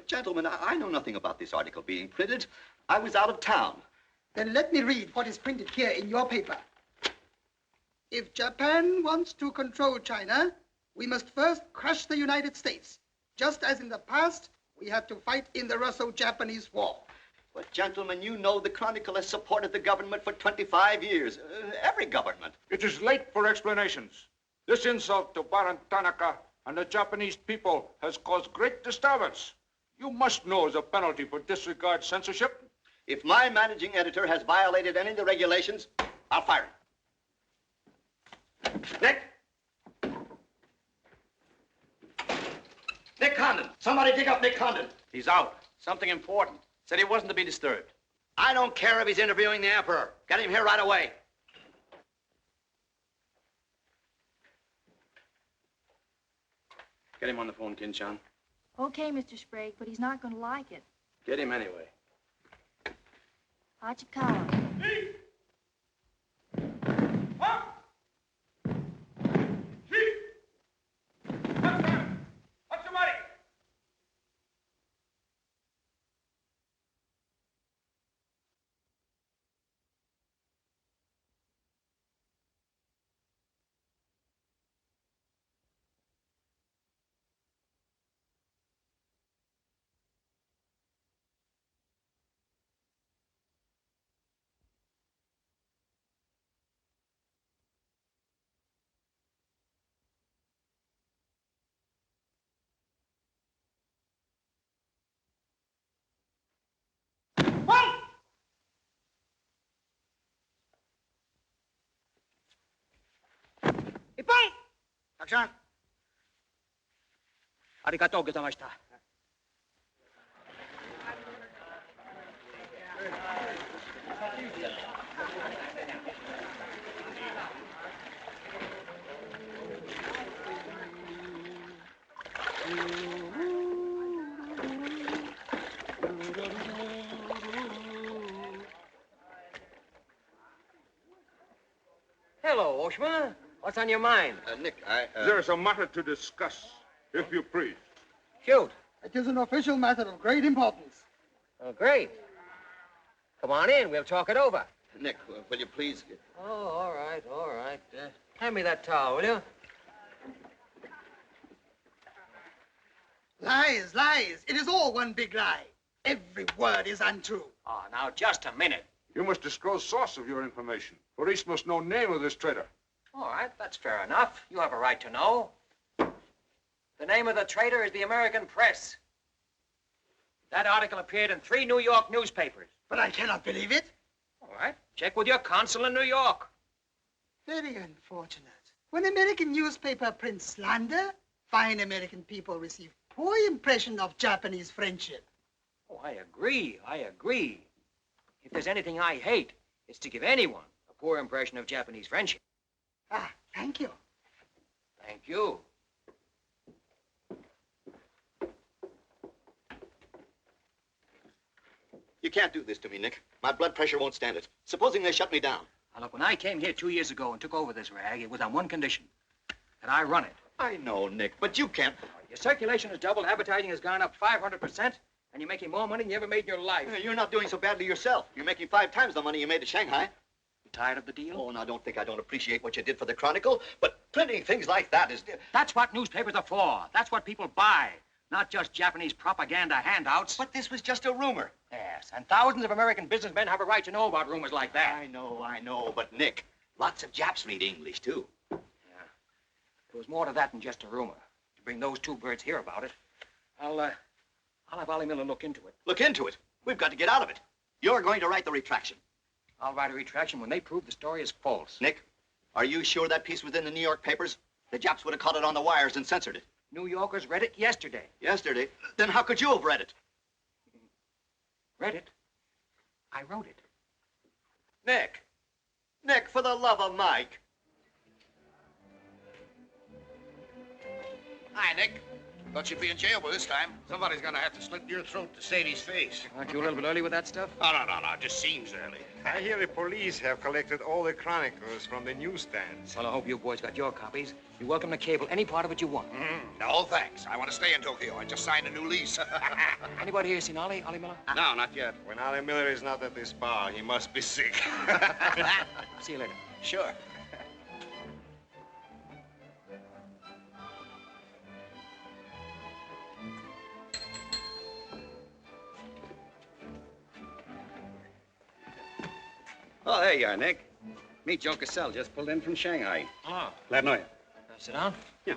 But gentlemen, I know nothing about this article being printed. I was out of town. Then let me read what is printed here in your paper. If Japan wants to control China, we must first crush the United States. Just as in the past, we have to fight in the Russo-Japanese War. But gentlemen, you know the Chronicle has supported the government for 25 years. Every government. It is late for explanations. This insult to Baron Tanaka and the Japanese people has caused great disturbance. You must know as a penalty for disregard censorship. If my managing editor has violated any of the regulations, I'll fire him. Nick! Nick Condon! Somebody dig up Nick Condon! He's out. Something important. Said he wasn't to be disturbed. I don't care if he's interviewing the Emperor. Get him here right away. Get him on the phone, Kin-chan. Okay, Mr. Sprague, but he's not going to like it. Get him anyway. Hachikawa. What's the matter? Ippon! Takushan. Arigatou gozaimashita. Hello, Oshma. What's on your mind? Nick, There's a matter to discuss, if you please. Shoot. It is an official matter of great importance. Oh, great. Come on in. We'll talk it over. Nick, will you please... Oh, all right, all right. Hand me that towel, will you? Lies, lies. It is all one big lie. Every word is untrue. Oh, now, just a minute. You must disclose source of your information. Police must know name of this traitor. All right, that's fair enough. You have a right to know. The name of the traitor is the American press. That article appeared in 3 New York newspapers. But I cannot believe it. All right, check with your consul in New York. Very unfortunate. When American newspaper prints slander, fine American people receive poor impression of Japanese friendship. Oh, I agree, I agree. If there's anything I hate, it's to give anyone a poor impression of Japanese friendship. Ah, thank you. Thank you. You can't do this to me, Nick. My blood pressure won't stand it. Supposing they shut me down. Now, look, when I came here 2 years ago and took over this rag, it was on one condition, that I run it. I know, Nick, but you can't. Your circulation has doubled, advertising has gone up 500%, and you're making more money than you ever made in your life. You're not doing so badly yourself. You're making 5 times the money you made at Shanghai. You tired of the deal? Oh, now don't think I don't appreciate what you did for the Chronicle, but printing things like that is... That's what newspapers are for. That's what people buy. Not just Japanese propaganda handouts. But this was just a rumor. Yes, and thousands of American businessmen have a right to know about rumors like that. I know, but Nick, lots of Japs read English, too. Yeah. There was more to that than just a rumor. To bring those 2 birds here about it, I'll have Ollie Miller look into it. Look into it. We've got to get out of it. You're going to write the retraction. I'll write a retraction when they prove the story is false. Nick, are you sure that piece was in the New York papers? The Japs would have caught it on the wires and censored it. New Yorkers read it yesterday. Yesterday? Then how could you have read it? Read it? I wrote it. Nick, for the love of Mike. Hi, Nick. Thought you'd be in jail by this time. Somebody's gonna have to slit your throat to save his face. Aren't you a little bit early with that stuff? No. Just seems early. I hear the police have collected all the chronicles from the newsstands. Well, I hope you boys got your copies. You're welcome to cable any part of it you want. No, thanks. I want to stay in Tokyo. I just signed a new lease. Anybody here seen Ollie Miller? No, not yet. When Ollie Miller is not at this bar, he must be sick. See you later. Sure. Oh, there you are, Nick. Meet Joe Cassell, just pulled in from Shanghai. Hello. Glad to know you. Sit down. Yeah.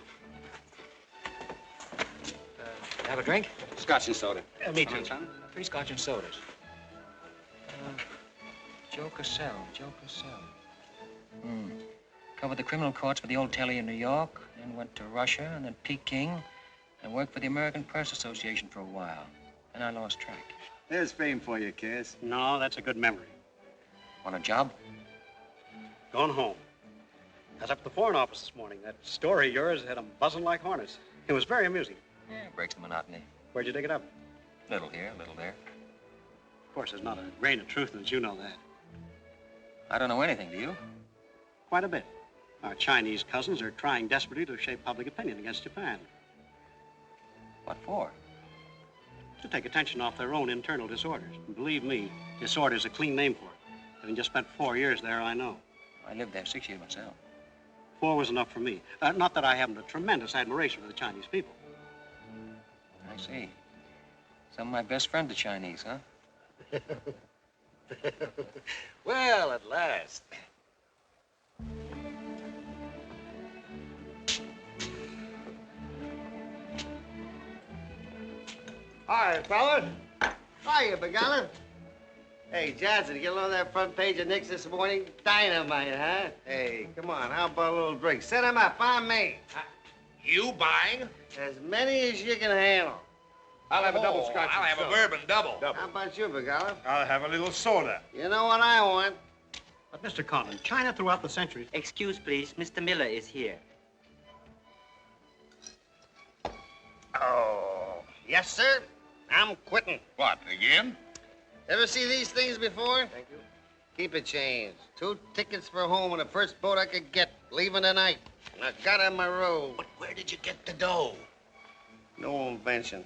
Have a drink? Scotch and soda. Me too. 3 scotch and sodas. Joe Cassell. Covered the criminal courts for the old telly in New York, then went to Russia, and then Peking, and worked for the American Press Association for a while. Then I lost track. There's fame for you, Cass. No, that's a good memory. Want a job? Going home. I was up at the Foreign Office this morning. That story of yours had them buzzing like hornets. It was very amusing. Yeah, breaks the monotony. Where'd you dig it up? Little here, little there. Of course, there's not a grain of truth in it. You know that. I don't know anything, do you? Quite a bit. Our Chinese cousins are trying desperately to shape public opinion against Japan. What for? To take attention off their own internal disorders. And believe me, disorder's a clean name for it. Having just spent 4 years there, I know. I lived there 6 years myself. 4 was enough for me. Not that I haven't a tremendous admiration for the Chinese people. I see. Some of my best friends are Chinese, huh? Well, at last. Hi, fella. Hiya, Begala. Hey, Johnson, get along that front page of Nick's this morning? Dynamite, huh? Hey, come on, how about a little drink? Set him up on me. You buying? As many as you can handle. I'll have a double scotch. I'll have a bourbon double. How about you, Begala? I'll have a little soda. You know what I want? But, Mr. Conlon, China throughout the centuries... Excuse, please. Mr. Miller is here. Oh, yes, sir. I'm quitting. What, again? Ever see these things before? Thank you. Keep it changed. 2 tickets for home on the first boat I could get, leaving tonight. And I got on my road. But where did you get the dough? No invention.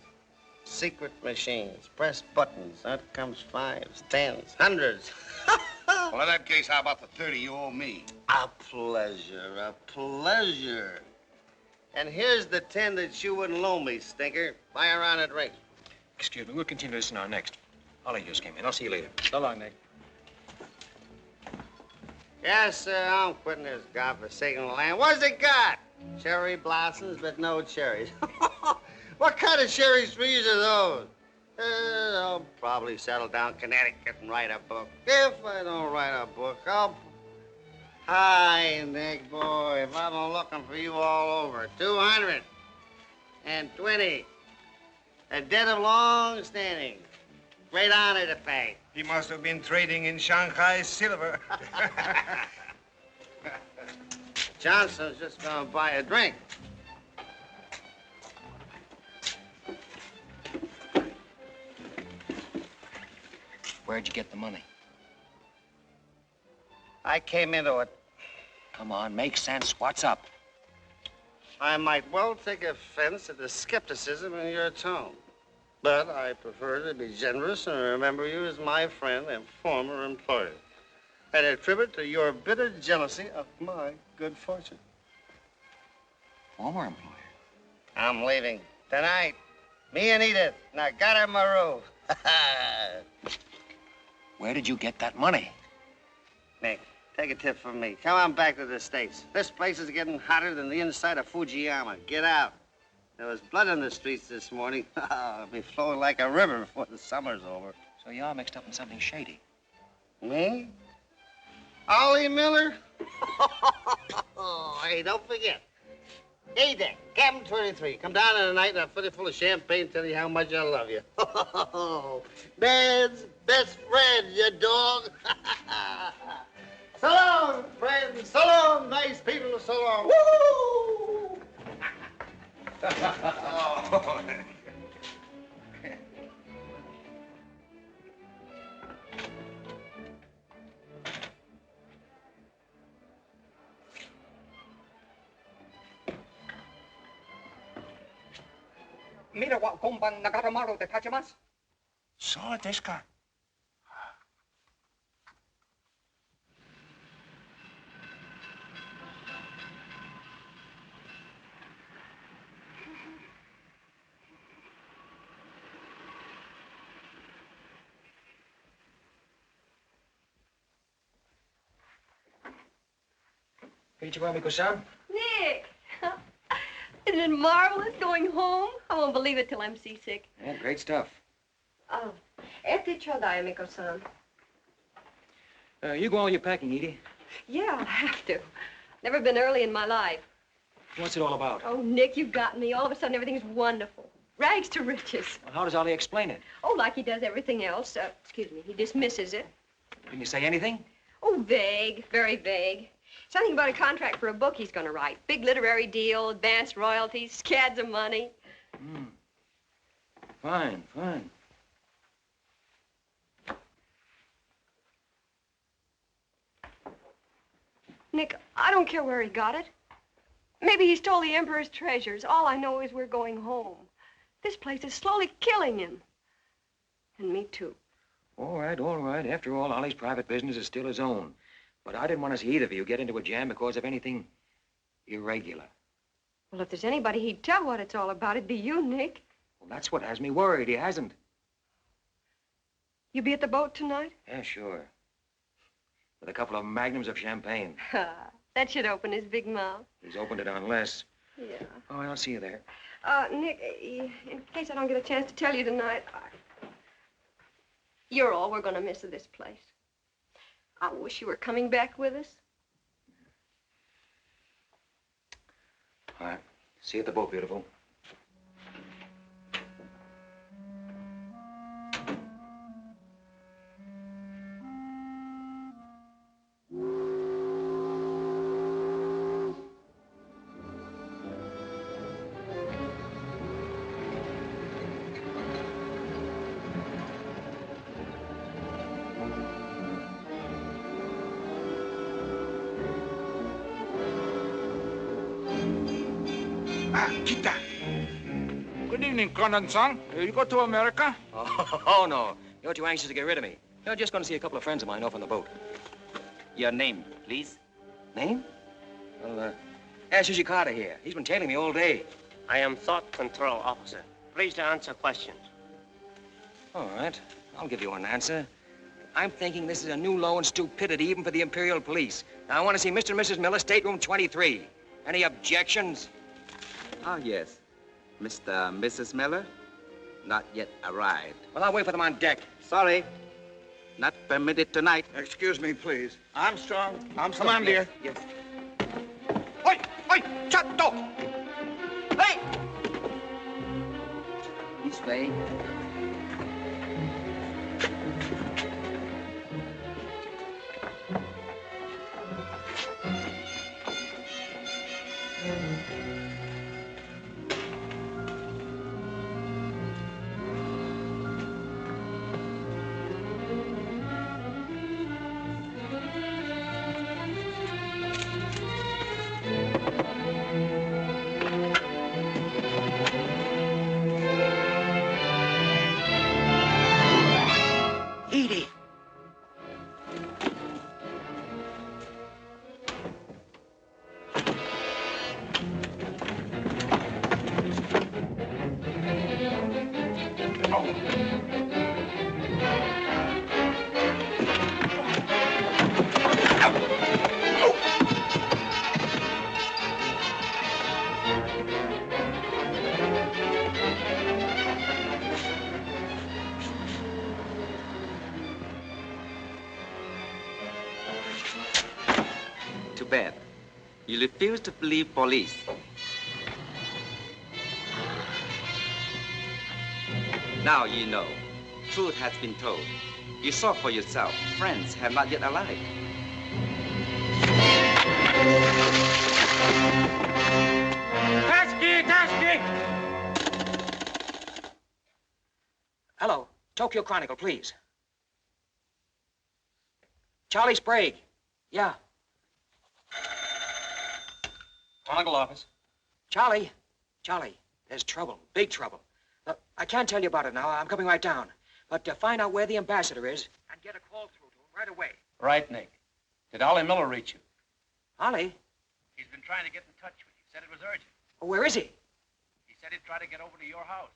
Secret machines. Press buttons. Out comes 5s, 10s, 100s. Well, in that case, how about the 30 you owe me? A pleasure, a pleasure. And here's the 10 that you wouldn't loan me, stinker. Buy a round of drink. Excuse me, we'll continue this in our next. Ollie just came in. I'll see you later. So long, Nick. Yes, sir, I'm quitting this godforsaken land. What's it got? Cherry blossoms, but no cherries. What kind of cherry trees are those? I'll probably settle down Connecticut and write a book. If I don't write a book, I'll... Hi, Nick, boy. If I've been looking for you all over. 220. A debt of long standing. Great honor to pay. He must have been trading in Shanghai silver. Johnson's just gonna buy a drink. Where'd you get the money? I came into it. Come on, make sense. What's up? I might well take offense at the skepticism in your tone. But I prefer to be generous and remember you as my friend and former employer. And attribute to your bitter jealousy of my good fortune. Former employer? I'm leaving tonight. Me and Edith. And I got her in my room. Where did you get that money? Nick, take a tip from me. Come on back to the States. This place is getting hotter than the inside of Fujiyama. Get out. There was blood on the streets this morning. It'll be flowing like a river before the summer's over. So you're mixed up in something shady. Me? Ollie Miller? Hey, don't forget. Hey, Dick, Captain 23. Come down in the night and I'll fill you full of champagne and tell you how much I love you. Man's best friend, you dog. So long, friends. So long, nice people. So long. Woo! Oh. Mira wa komban nagaramaru de tachimasu. So desu ka? Miko-san? Nick! Isn't it marvelous going home? I won't believe it till I'm seasick. Yeah, great stuff. Oh, ete chodai, Miko-san. You go all your packing, Edie. Yeah, I'll have to. Never been early in my life. What's it all about? Oh, Nick, you got me. All of a sudden, everything's wonderful. Rags to riches. Well, how does Ollie explain it? Oh, like he does everything else. Excuse me, he dismisses it. Didn't you say anything? Oh, vague, very vague. Something about a contract for a book he's going to write. Big literary deal, advanced royalties, scads of money. Fine, fine. Nick, I don't care where he got it. Maybe he stole the Emperor's treasures. All I know is we're going home. This place is slowly killing him. And me, too. All right, all right. After all, Ollie's private business is still his own. But I didn't want to see either of you get into a jam because of anything irregular. Well, if there's anybody he'd tell what it's all about, it'd be you, Nick. Well, that's what has me worried. He hasn't. You be at the boat tonight? Yeah, sure. With a couple of magnums of champagne. That should open his big mouth. He's opened it on less. Yeah. Oh, I'll see you there. Nick, in case I don't get a chance to tell you tonight, you're all we're going to miss of this place. I wish you were coming back with us. All right. See you at the boat, beautiful. Kita. Good evening, Conan-san. You go to America? Oh, no. You're too anxious to get rid of me. You're just going to see a couple of friends of mine off on the boat. Your name, please? Name? Well, ask Giichi Carter here. He's been tailing me all day. I am Thought Control Officer. Please to answer questions. All right. I'll give you an answer. I'm thinking this is a new low in stupidity even for the Imperial Police. Now, I want to see Mr. and Mrs. Miller, stateroom 23. Any objections? Oh, yes. Mr. and Mrs. Miller? Not yet arrived. Well, I'll wait for them on deck. Sorry. Not permitted tonight. Excuse me, please. Armstrong. Armstrong. Come on, dear. Yes. Oi! Oi! Chatto! Hey! This way. Too bad. You refuse to believe police. Now you know. Truth has been told. You saw for yourself. Friends have not yet arrived. Cagney! Cagney! Tokyo Chronicle, please. Charlie Sprague. Yeah. Chronicle office. Charlie. Charlie, there's trouble. Big trouble. I can't tell you about it now. I'm coming right down. But find out where the ambassador is and get a call through to him right away. Right, Nick. Did Ollie Miller reach you? Ollie? He's been trying to get in touch with you. Said it was urgent. Oh, where is he? He said he'd try to get over to your house.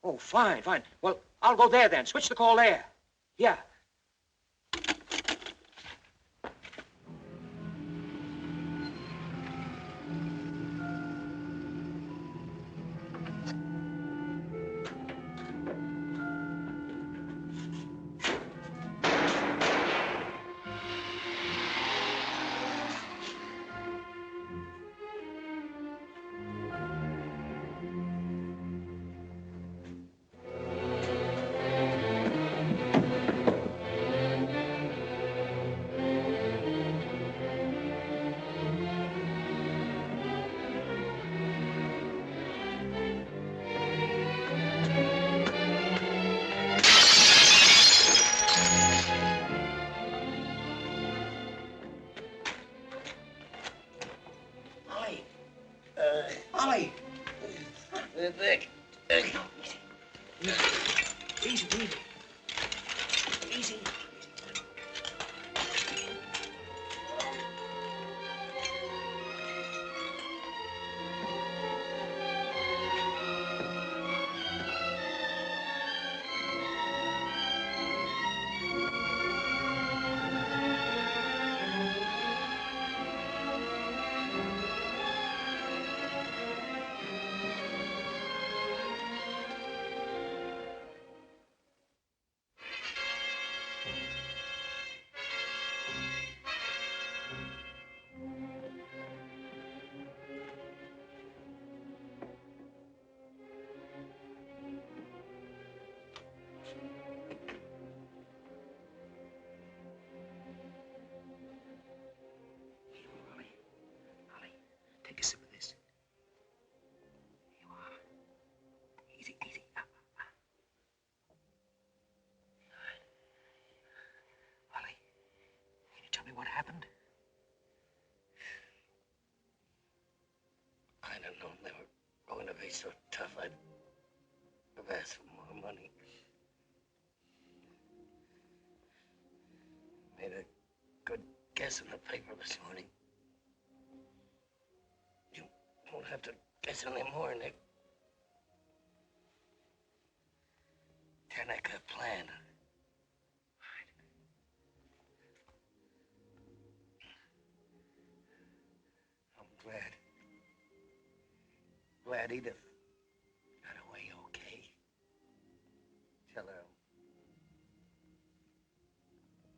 Oh, fine, fine. Well, I'll go there then. Switch the call there. Yeah. Ollie! Nick. Easy, easy. Easy. Take a sip of this. Here you are. Easy, easy. Ollie, can you tell me what happened? I'd have known they were going to be so tough, I'd have asked for more money. Made a good guess in the paper this morning. You won't have to guess anymore, Nick. Tanaka planned. I'm glad Edith got away okay. Tell her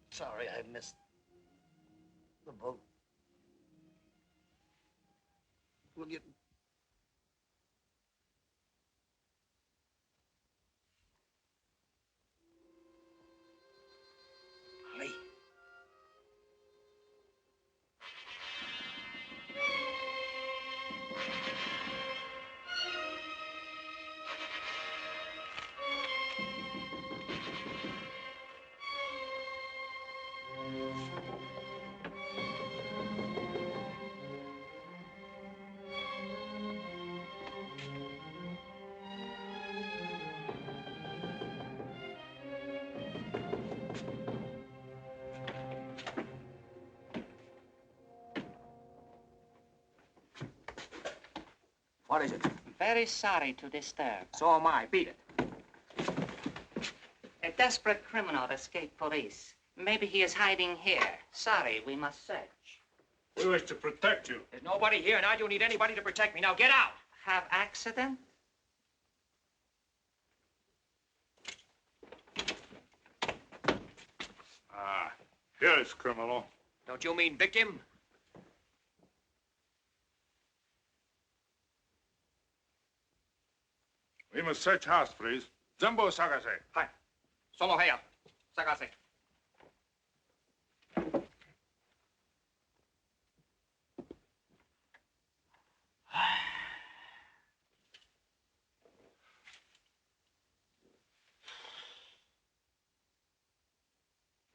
I'm sorry I missed the boat. Will you? Ollie. What is it? Very sorry to disturb. So am I. Beat it. A desperate criminal escaped police. Maybe he is hiding here. Sorry, we must search. We wish to protect you. There's nobody here, and I don't need anybody to protect me. Now get out! Have accident? Ah, here is criminal. Don't you mean victim? We must search house, please. Zembo Sagase. Hi. Solo heya. Sagase.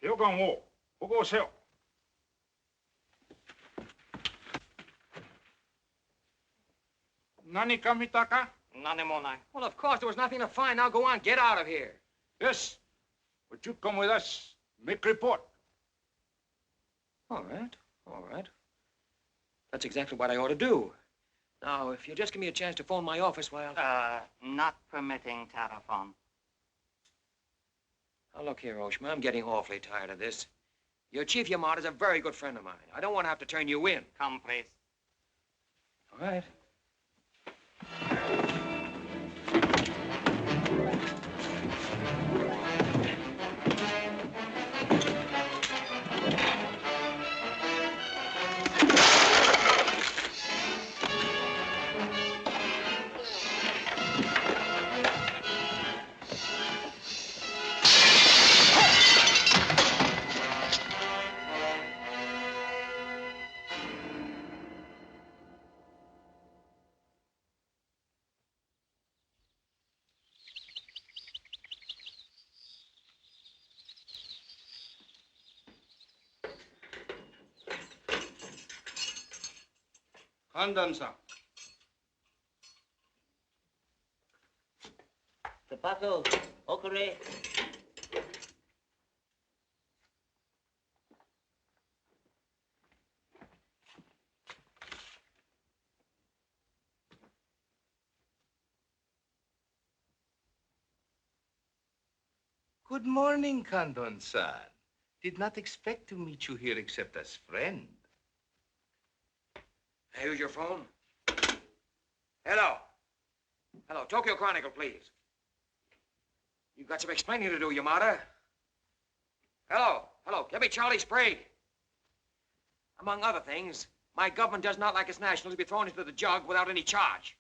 警官を保護せよ。何か見たか? 何もない. Well, of course, there was nothing to find. Now go on, get out of here. Yes, but you come with us. Make report. All right, all right. That's exactly what I ought to do. Now, if you'll just give me a chance to phone my office while... Not permitting telephone. Now, look here, Oshma, I'm getting awfully tired of this. Your Chief Yamada's a very good friend of mine. I don't want to have to turn you in. Come, please. All right. Condon-san. Tobacco, okure. Good morning, Condon-san. Did not expect to meet you here except as friend. Here's your phone. Hello. Hello, Tokyo Chronicle, please. You've got some explaining to do, Yamada. Hello, hello, give me Charlie Sprague. Among other things, my government does not like its nationals to be thrown into the jug without any charge.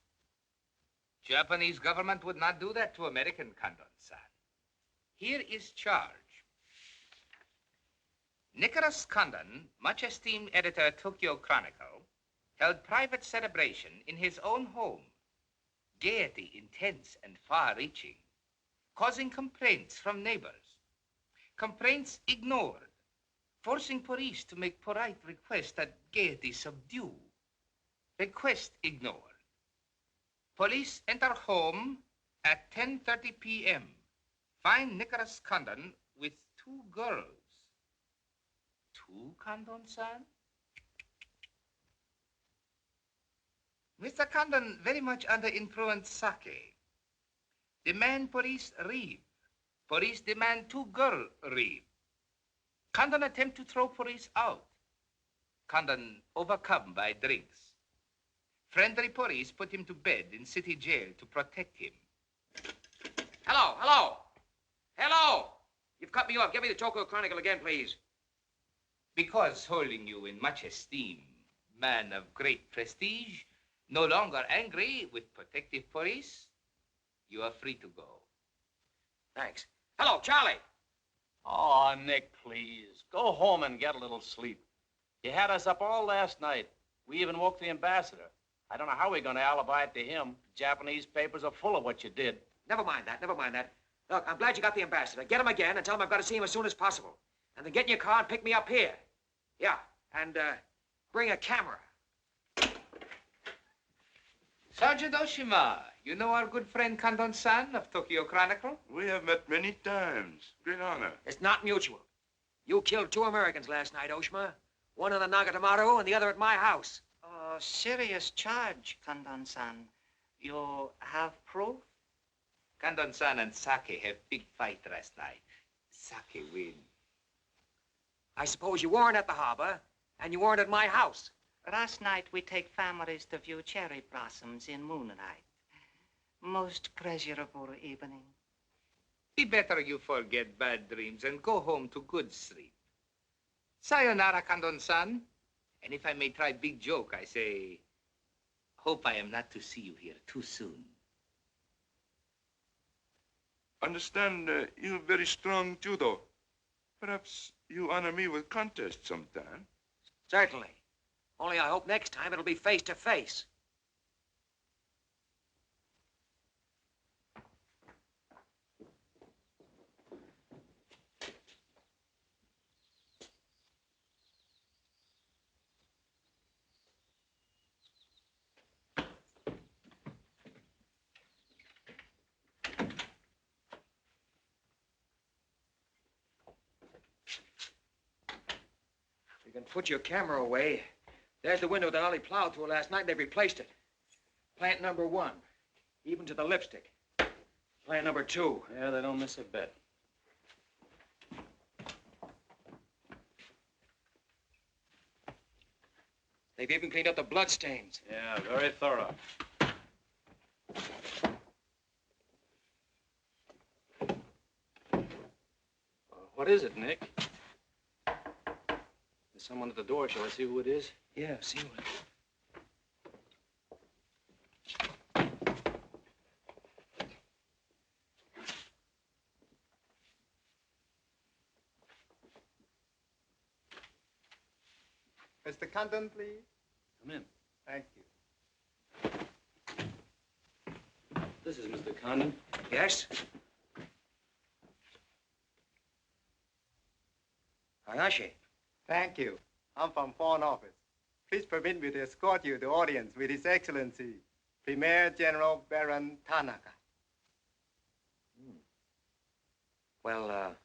Japanese government would not do that to American, Condon-san. Here is charge. Nicholas Condon, much esteemed editor of Tokyo Chronicle, held private celebration in his own home. Gaiety intense and far-reaching, causing complaints from neighbors. Complaints ignored, forcing police to make polite requests that gaiety subdue. Request ignored. Police enter home at 10:30 p.m. Find Nicholas Condon with 2 girls. 2, Condon-san? Mr. Condon very much under influence sake. Demand police reeve. Police demand 2 girl reeve. Condon attempt to throw police out. Condon overcome by drinks. Friendly police put him to bed in city jail to protect him. Hello, hello. Hello. You've cut me off. Give me the Tokyo Chronicle again, please. Because holding you in much esteem, man of great prestige, no longer angry with protective police, you are free to go. Thanks. Hello, Charlie. Oh, Nick, please. Go home and get a little sleep. You had us up all last night. We even woke the ambassador. I don't know how we're going to alibi it to him. Japanese papers are full of what you did. Never mind that, never mind that. Look, I'm glad you got the ambassador. Get him again and tell him I've got to see him as soon as possible. And then get in your car and pick me up here. Yeah, and bring a camera. Sergeant Oshima, you know our good friend Condon-san of Tokyo Chronicle? We have met many times. Great honor. It's not mutual. You killed 2 Americans last night, Oshima. One in the Nagatomaru and the other at my house. Oh, serious charge, Condon-san. You have proof? Condon-san and Sake have big fight last night. Sake win. I suppose you weren't at the harbor, and you weren't at my house. Last night we take families to view cherry blossoms in moonlight. Most pleasurable evening. Be better you forget bad dreams and go home to good sleep. Sayonara, Condon-san. And if I may try big joke, I say, hope I am not to see you here too soon. Understand you have very strong judo. Perhaps you honor me with contest sometime. Certainly. Only I hope next time it'll be face to face. Then put your camera away. There's the window that Ollie plowed through last night, and they've replaced it. Plant number 1, even to the lipstick. Plant number 2. Yeah, they don't miss a bit. They've even cleaned up the bloodstains. Yeah, very thorough. What is it, Nick? There's someone at the door. Shall I see who it is? Yeah, see who it is. Mr. Condon, please. Come in. Thank you. This is Mr. Condon. Yes? Hayashi. Thank you. I'm from Foreign Office. Please permit me to escort you to audience with His Excellency, Premier General Baron Tanaka. Well,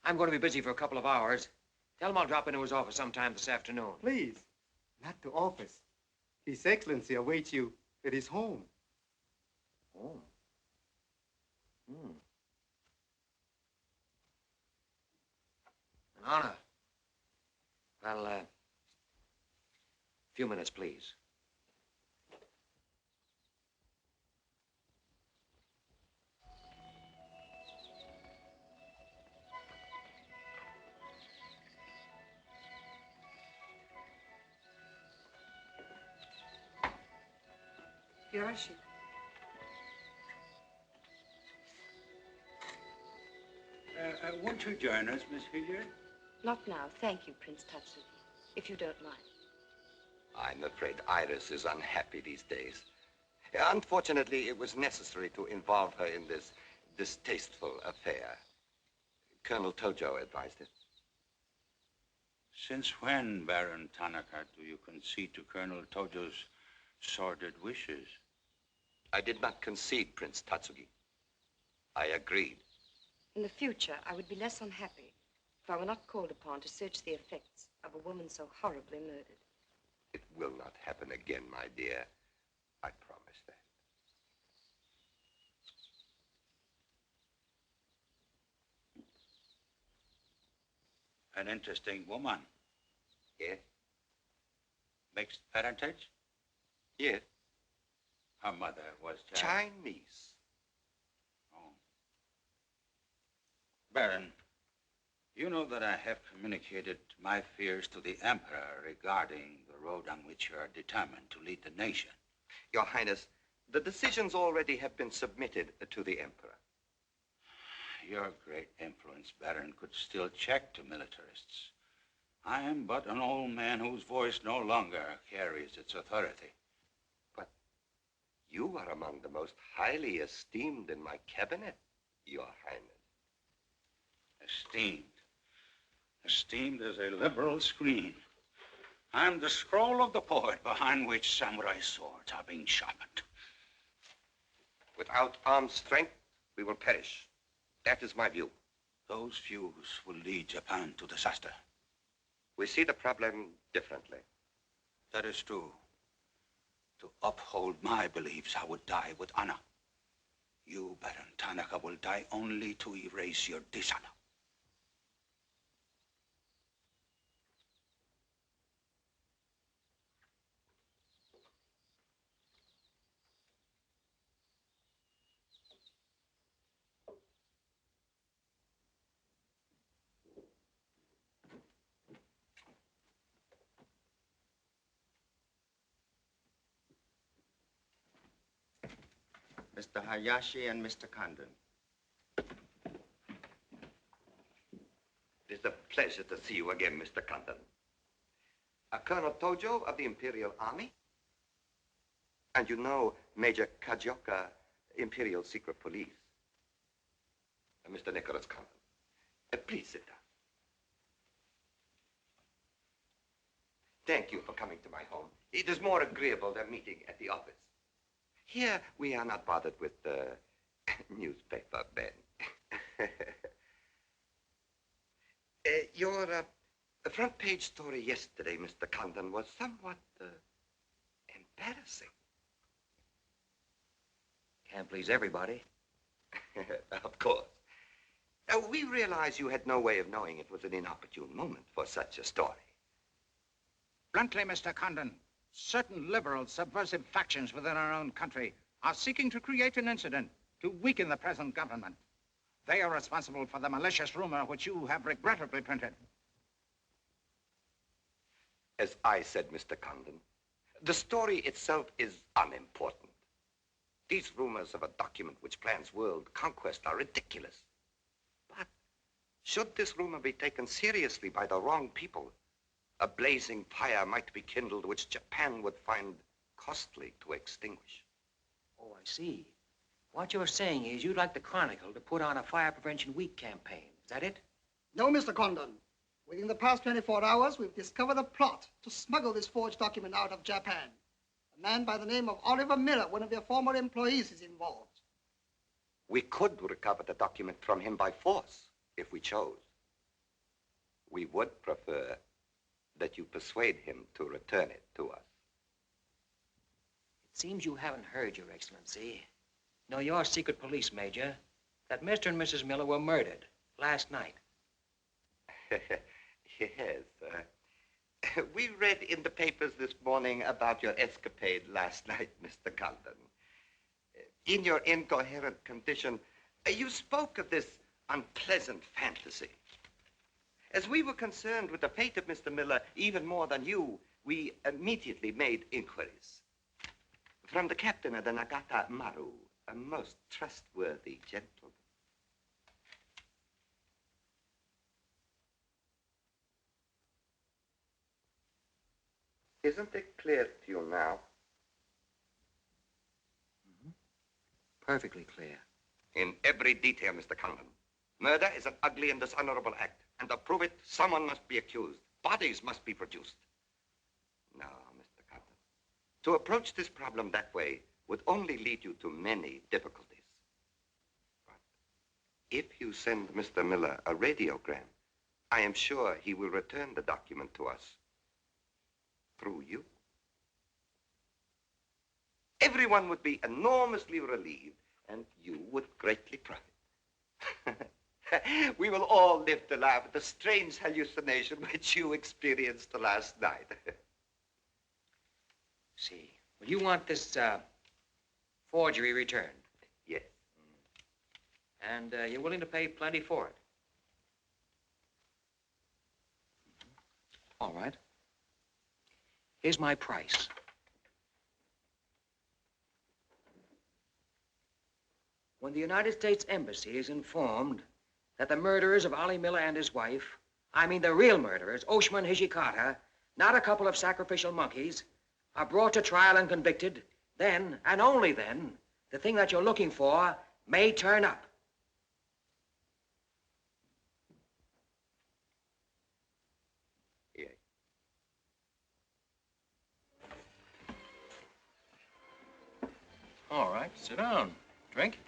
I'm going to be busy for a couple of hours. Tell him I'll drop into his office sometime this afternoon. Please, not to office. His Excellency awaits you at his home. Oh. An honor. Well, a few minutes, please. Hiroshi. Won't you join us, Miss Hilliard? Not now, thank you, Prince Tatsuki, if you don't mind. I'm afraid Iris is unhappy these days. Unfortunately, it was necessary to involve her in this distasteful affair. Colonel Tojo advised it. Since when, Baron Tanaka, do you concede to Colonel Tojo's sordid wishes? I did not concede, Prince Tatsuki. I agreed. In the future, I would be less unhappy if I were not called upon to search the effects of a woman so horribly murdered. It will not happen again, my dear. I promise that. An interesting woman. Yes? Mixed parentage? Yes. Her mother was Chinese. Oh. Baron, you know that I have communicated my fears to the Emperor regarding the road on which you are determined to lead the nation. Your Highness, the decisions already have been submitted to the Emperor. Your great influence, Baron, could still check to militarists. I am but an old man whose voice no longer carries its authority. But you are among the most highly esteemed in my cabinet, Your Highness. Esteemed. Esteemed as a liberal screen. I'm the scroll of the poet behind which samurai swords are being sharpened. Without armed strength, we will perish. That is my view. Those views will lead Japan to disaster. We see the problem differently. That is true. To uphold my beliefs, I would die with honor. You, Baron Tanaka, will die only to erase your dishonor. Mr. Hayashi and Mr. Condon. It is a pleasure to see you again, Mr. Condon. Colonel Tojo of the Imperial Army? And you know Major Kajioka, Imperial Secret Police. Mr. Nicholas Condon. Please sit down. Thank you for coming to my home. It is more agreeable than meeting at the office. Here, we are not bothered with the newspaper men. Your The front page story yesterday, Mr. Condon, was somewhat embarrassing. Can't please everybody. Of course. We realize you had no way of knowing it was an inopportune moment for such a story. Bluntly, Mr. Condon, certain liberal subversive factions within our own country are seeking to create an incident to weaken the present government. They are responsible for the malicious rumor which you have regrettably printed. As I said, Mr. Condon, the story itself is unimportant. These rumors of a document which plans world conquest are ridiculous. But should this rumor be taken seriously by the wrong people, a blazing fire might be kindled which Japan would find costly to extinguish. Oh, I see. What you're saying is you'd like the Chronicle to put on a fire prevention week campaign. Is that it? No, Mr. Condon. Within the past 24 hours, we've discovered a plot to smuggle this forged document out of Japan. A man by the name of Oliver Miller, one of their former employees, is involved. We could recover the document from him by force, if we chose. We would prefer that you persuade him to return it to us. It seems you haven't heard, Your Excellency. No, you're secret police, Major, that Mr. and Mrs. Miller were murdered last night. Yes. We read in the papers this morning about your escapade last night, Mr. Condon. In your incoherent condition, you spoke of this unpleasant fantasy. As we were concerned with the fate of Mr. Miller even more than you, we immediately made inquiries. From the captain of the Nagata Maru, a most trustworthy gentleman. Isn't it clear to you now? Perfectly clear. In every detail, Mr. Condon. Murder is an ugly and dishonorable act, and to prove it, someone must be accused. Bodies must be produced. No, Mr. Condon. To approach this problem that way would only lead you to many difficulties. But if you send Mr. Miller a radiogram, I am sure he will return the document to us through you. Everyone would be enormously relieved, and you would greatly profit. We will all live to laugh at the strange hallucination which you experienced last night. See. Well, you want this forgery returned? Yes. And you're willing to pay plenty for it? All right. Here's my price. When the United States Embassy is informed that the murderers of Ollie Miller and his wife, I mean the real murderers, Oshima and Hijikata, not a couple of sacrificial monkeys, are brought to trial and convicted, then, and only then, the thing that you're looking for may turn up. Yes. All right, sit down. Drink?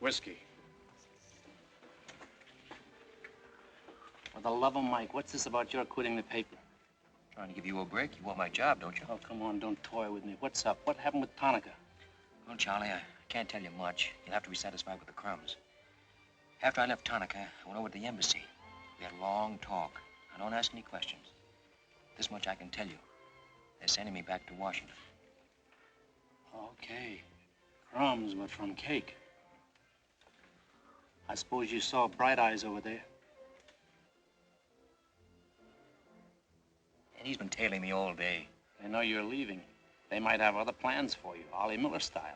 Whiskey. For the love of Mike, what's this about your quitting the paper? Trying to give you a break. You want my job, don't you? Oh, come on, don't toy with me. What's up? What happened with Tanaka? Well, Charlie, I can't tell you much. You'll have to be satisfied with the crumbs. After I left Tanaka, I went over to the embassy. We had a long talk. Now, don't ask any questions. This much I can tell you. They're sending me back to Washington. Okay. Crumbs, but from cake. I suppose you saw Bright Eyes over there. And he's been tailing me all day. They know you're leaving. They might have other plans for you, Ollie Miller style.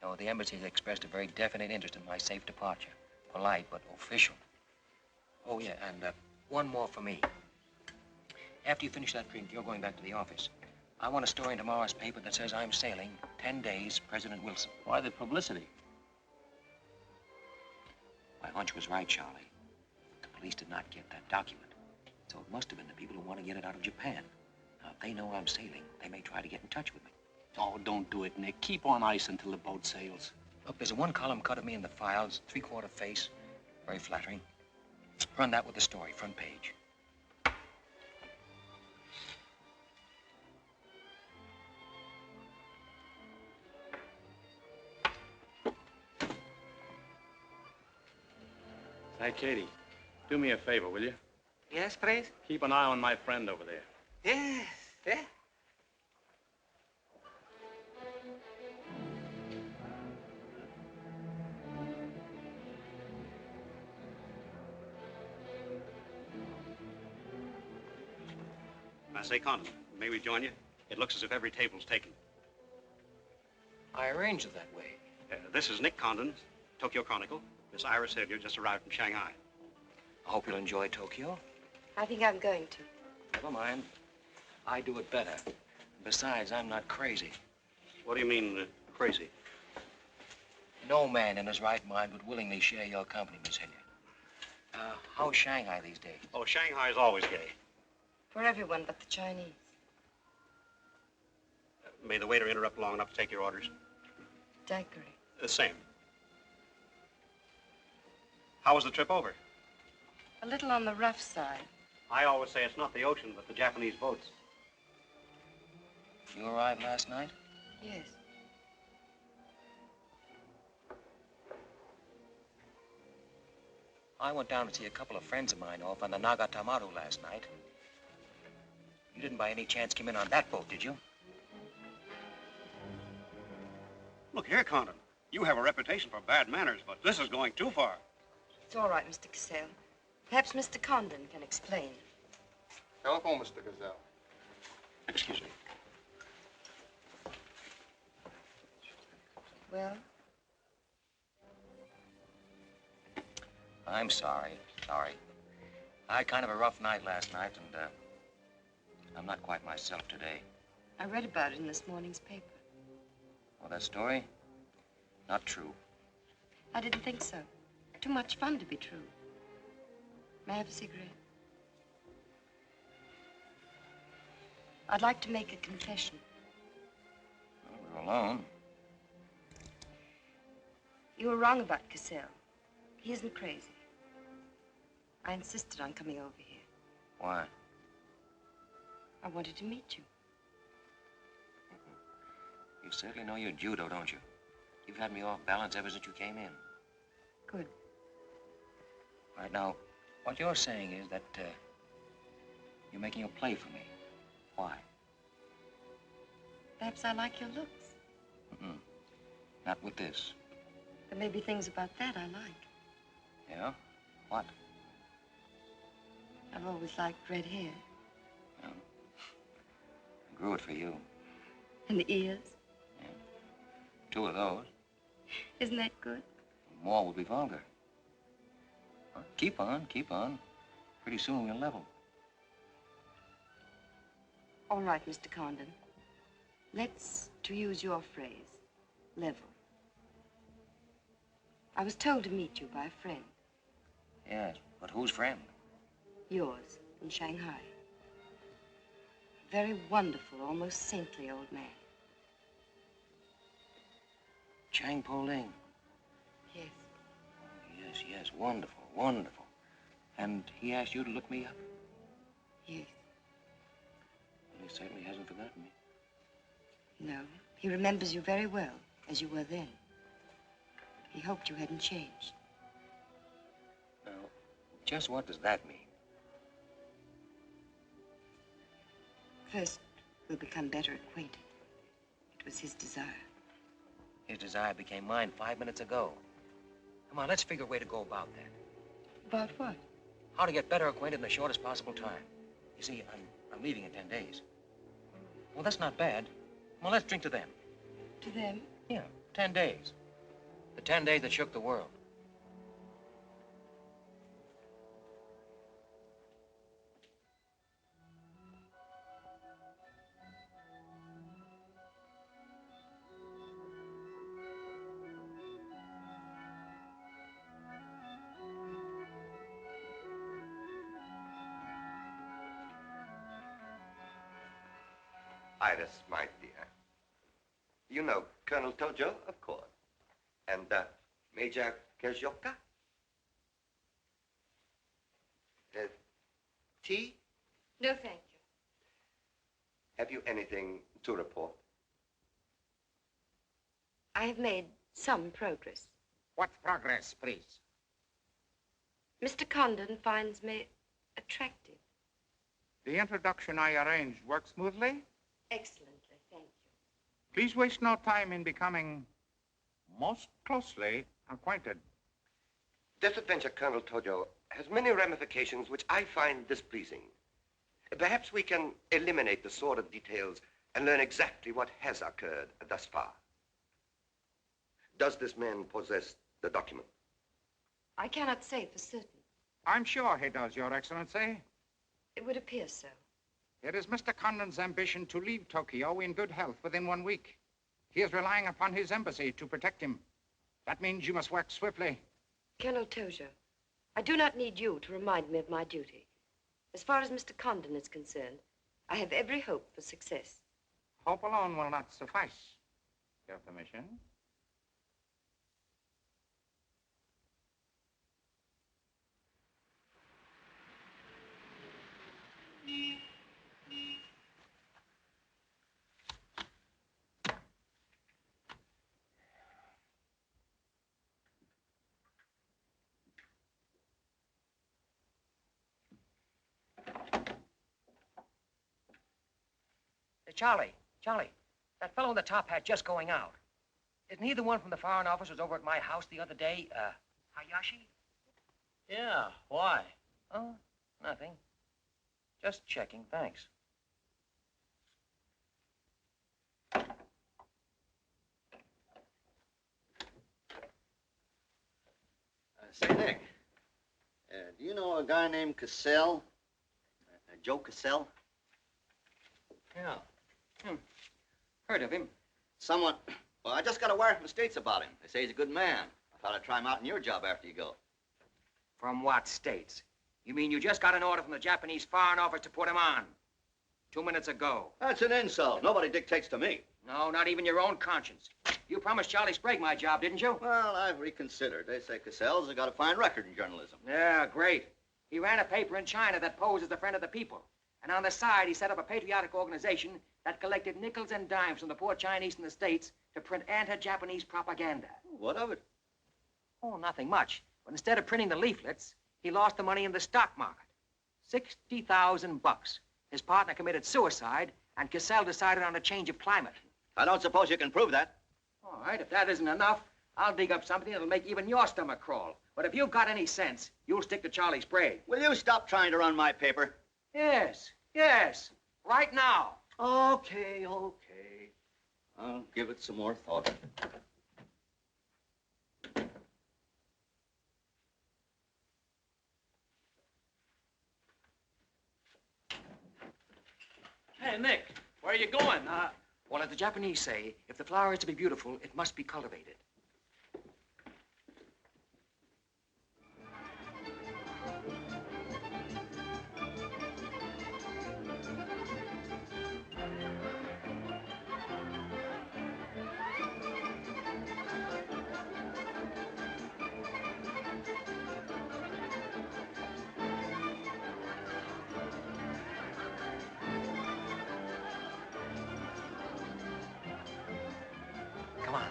No, the embassy has expressed a very definite interest in my safe departure. Polite, but official. Oh, yeah, and one more for me. After you finish that drink, you're going back to the office. I want a story in tomorrow's paper that says I'm sailing 10 days, President Wilson. Why the publicity? My hunch was right, Charlie. The police did not get that document. So it must have been the people who want to get it out of Japan. Now, if they know I'm sailing, they may try to get in touch with me. Oh, don't do it, Nick. Keep on ice until the boat sails. Look, there's a one-column cut of me in the files, 3/4 face. Very flattering. Run that with the story, front page. Hey, Katie, do me a favor, will you? Yes, please? Keep an eye on my friend over there. Yes, yeah. I say, Condon, may we join you? It looks as if every table's taken. I arranged it that way. This is Nick Condon, Tokyo Chronicle. Miss Iris Sylvia just arrived from Shanghai. I hope you'll enjoy Tokyo. I think I'm going to. Never mind. I do it better. Besides, I'm not crazy. What do you mean, crazy? No man in his right mind would willingly share your company, Miss Hilliard. How's Shanghai these days? Oh, Shanghai's always gay. For everyone but the Chinese. May the waiter interrupt long enough to take your orders? Daiquiri. The same. How was the trip over? A little on the rough side. I always say it's not the ocean, but the Japanese boats. You arrived last night? Yes. I went down to see a couple of friends of mine off on the Nagatamaru last night. You didn't by any chance come in on that boat, did you? Look here, Condon. You have a reputation for bad manners, but this is going too far. It's all right, Mr. Cassell. Perhaps Mr. Condon can explain. Telephone, Mr. Gazelle. Excuse me. Well? I'm sorry. I had kind of a rough night last night, and I'm not quite myself today. I read about it in this morning's paper. Well, that story? Not true. I didn't think so. Too much fun to be true. May I have a cigarette? I'd like to make a confession. Well, we're alone. You were wrong about Cassell. He isn't crazy. I insisted on coming over here. Why? I wanted to meet you. You certainly know your judo, don't you? You've had me off balance ever since you came in. Good. Right now, what you're saying is that you're making a play for me. Why? Perhaps I like your looks. Mm-mm. Not with this. There may be things about that I like. Yeah? What? I've always liked red hair. Yeah. I grew it for you. And the ears. 2 of those. Isn't that good? More would be vulgar. Well, keep on. Pretty soon we'll level. All right, Mr. Condon. Let's, to use your phrase, level. I was told to meet you by a friend. Yes, but whose friend? Yours, in Shanghai. A very wonderful, almost saintly old man. Chang Po-Ling. Yes. Yes, wonderful. And he asked you to look me up? Yes. Well, he certainly hasn't forgotten me. No, he remembers you very well, as you were then. He hoped you hadn't changed. Now, just what does that mean? First, we'll become better acquainted. It was his desire. His desire became mine 5 minutes ago. Come on, let's figure a way to go about that. About what? How to get better acquainted in the shortest possible time. You see, I'm leaving in 10 days. Well, that's not bad. Well, let's drink to them. To them? Yeah, 10 days. The 10 days that shook the world. Iris, my dear. You know Colonel Tojo, of course. And Major Kajoka? Tea? No, thank you. Have you anything to report? I have made some progress. What progress, please? Mr. Condon finds me attractive. The introduction I arranged worked smoothly? Excellently, thank you. Please waste no time in becoming most closely acquainted. This adventure, Colonel Tojo, has many ramifications which I find displeasing. Perhaps we can eliminate the sordid details and learn exactly what has occurred thus far. Does this man possess the document? I cannot say for certain. I'm sure he does, Your Excellency. It would appear so. It is Mr. Condon's ambition to leave Tokyo in good health within 1 week. He is relying upon his embassy to protect him. That means you must work swiftly. Colonel Tojo, I do not need you to remind me of my duty. As far as Mr. Condon is concerned, I have every hope for success. Hope alone will not suffice. Your permission? Charlie, that fellow in the top hat just going out. Isn't he the one from the Foreign Office who was over at my house the other day? Hayashi? Yeah, why? Oh, nothing. Just checking, thanks. Say, Nick, do you know a guy named Cassell? Joe Cassell? Yeah. Heard of him. Someone... Well, I just got a wire from the States about him. They say he's a good man. I thought I'd try him out in your job after you go. From what states? You mean you just got an order from the Japanese Foreign Office to put him on? 2 minutes ago. That's an insult. Nobody dictates to me. No, not even your own conscience. You promised Charlie Sprague my job, didn't you? Well, I've reconsidered. They say Cassell's got a fine record in journalism. Yeah, great. He ran a paper in China that posed as a friend of the people. And on the side, he set up a patriotic organization that collected nickels and dimes from the poor Chinese in the States to print anti-Japanese propaganda. What of it? Oh, nothing much. But instead of printing the leaflets, he lost the money in the stock market. $60,000. His partner committed suicide, and Cassell decided on a change of climate. I don't suppose you can prove that. All right, if that isn't enough, I'll dig up something that'll make even your stomach crawl. But if you've got any sense, you'll stick to Charlie Sprague. Will you stop trying to run my paper? Yes. Right now. Okay. I'll give it some more thought. Hey, Nick, where are you going? Well, as the Japanese say, if the flower is to be beautiful, it must be cultivated. Come on.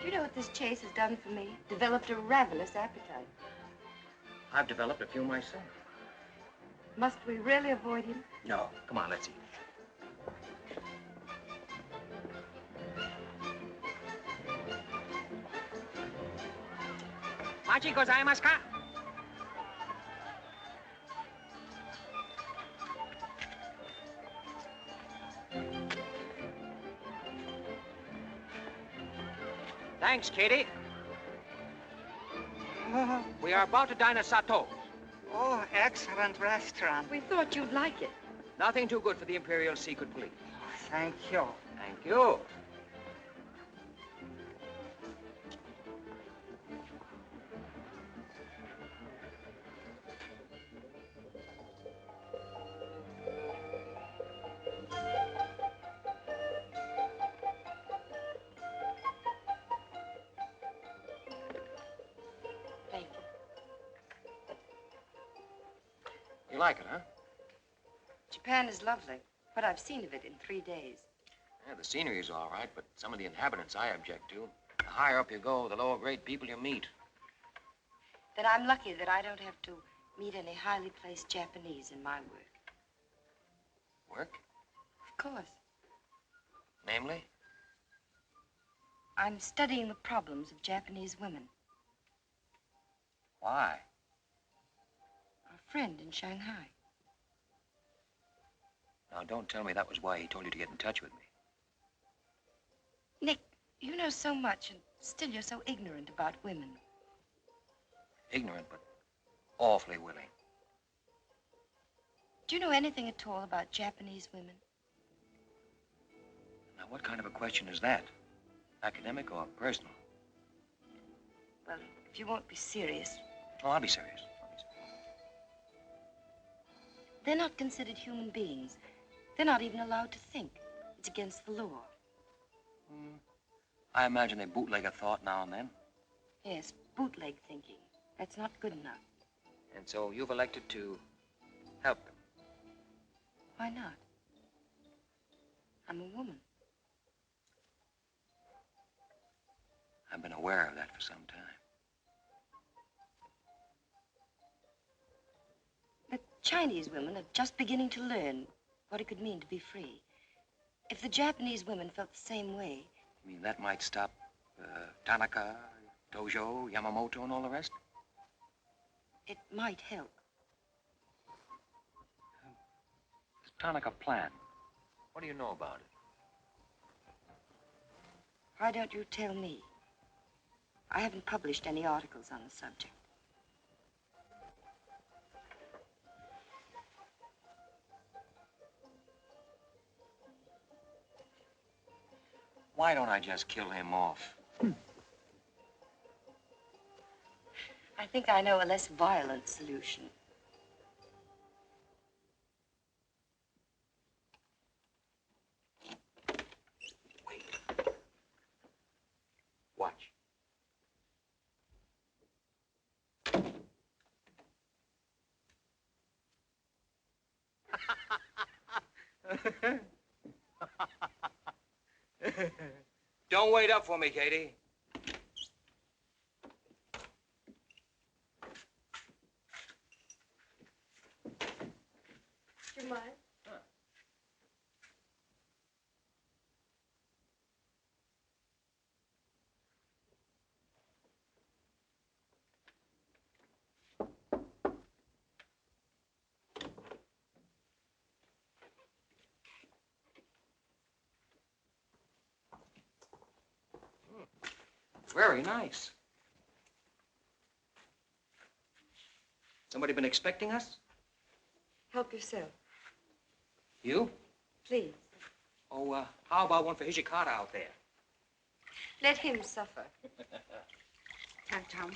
Do you know what this chase has done for me? Developed a ravenous appetite. I've developed a few myself. Must we really avoid him? No. Come on, let's eat. Machi gozaimasu ka? Thanks, Katie. We are about to dine at Sato. Oh, excellent restaurant. We thought you'd like it. Nothing too good for the Imperial Secret Police. Thank you. Thank you. You like it, huh? Japan is lovely. What I've seen of it in 3 days. Yeah, the scenery is all right, but some of the inhabitants I object to. The higher up you go, the lower grade people you meet. Then I'm lucky that I don't have to meet any highly placed Japanese in my work. Work? Of course. Namely? I'm studying the problems of Japanese women. Why? A friend in Shanghai. Now, don't tell me that was why he told you to get in touch with me. Nick, you know so much, and still you're so ignorant about women. Ignorant, but awfully willing. Do you know anything at all about Japanese women? Now, what kind of a question is that? Academic or personal? Well, if you won't be serious. Oh, I'll be serious. They're not considered human beings. They're not even allowed to think. It's against the law. I imagine they bootleg a thought now and then. Yes, bootleg thinking. That's not good enough. And so you've elected to help them. Why not? I'm a woman. I've been aware of that for some time. The Chinese women are just beginning to learn what it could mean to be free. If the Japanese women felt the same way... You mean that might stop Tanaka, Tojo, Yamamoto, and all the rest? It might help. This Tanaka plan. What do you know about it? Why don't you tell me? I haven't published any articles on the subject. Why don't I just kill him off? I think I know a less violent solution. Watch. Don't wait up for me, Katie. Do you mind? Very nice. Somebody been expecting us? Help yourself, You? please. Oh, how about one for Hijikata out there? Let him suffer. 彈琴，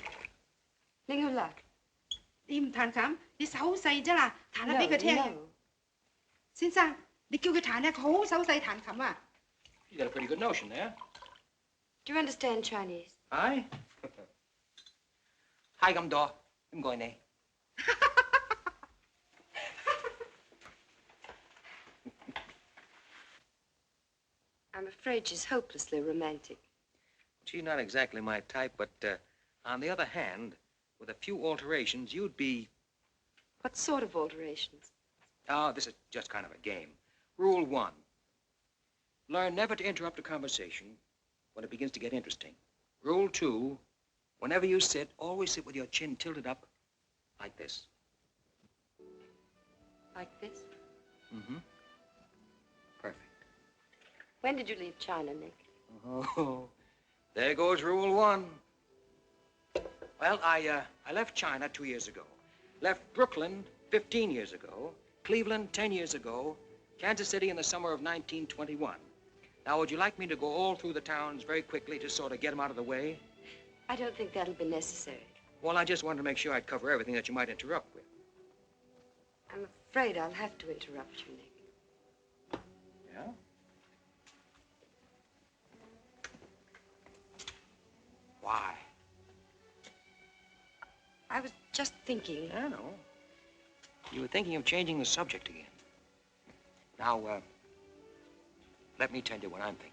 拎佢嚟。你唔彈琴，你手好細啫啦，彈下俾佢聽。 No. 先生，你叫佢彈咧，佢好手勢彈琴啊。 You got a pretty good notion there. Do you understand Chinese? Hi. Hi,咁多，唔該你。 I'm afraid she's hopelessly romantic. She's not exactly my type, but on the other hand, with a few alterations, you'd be... What sort of alterations? Oh, this is just kind of a game. Rule 1. Learn never to interrupt a conversation when it begins to get interesting. Rule 2. Whenever you sit, always sit with your chin tilted up like this. Like this? Mm-hmm. Perfect. When did you leave China, Nick? Oh, there goes Rule 1. Well, I left China 2 years ago. Left Brooklyn 15 years ago. Cleveland 10 years ago. Kansas City in the summer of 1921. Now, would you like me to go all through the towns very quickly to sort of get them out of the way? I don't think that'll be necessary. Well, I just wanted to make sure I'd cover everything that you might interrupt with. I'm afraid I'll have to interrupt you, Nick. Yeah? Why? I was just thinking. I know. You were thinking of changing the subject again. Now, let me tell you what I'm thinking.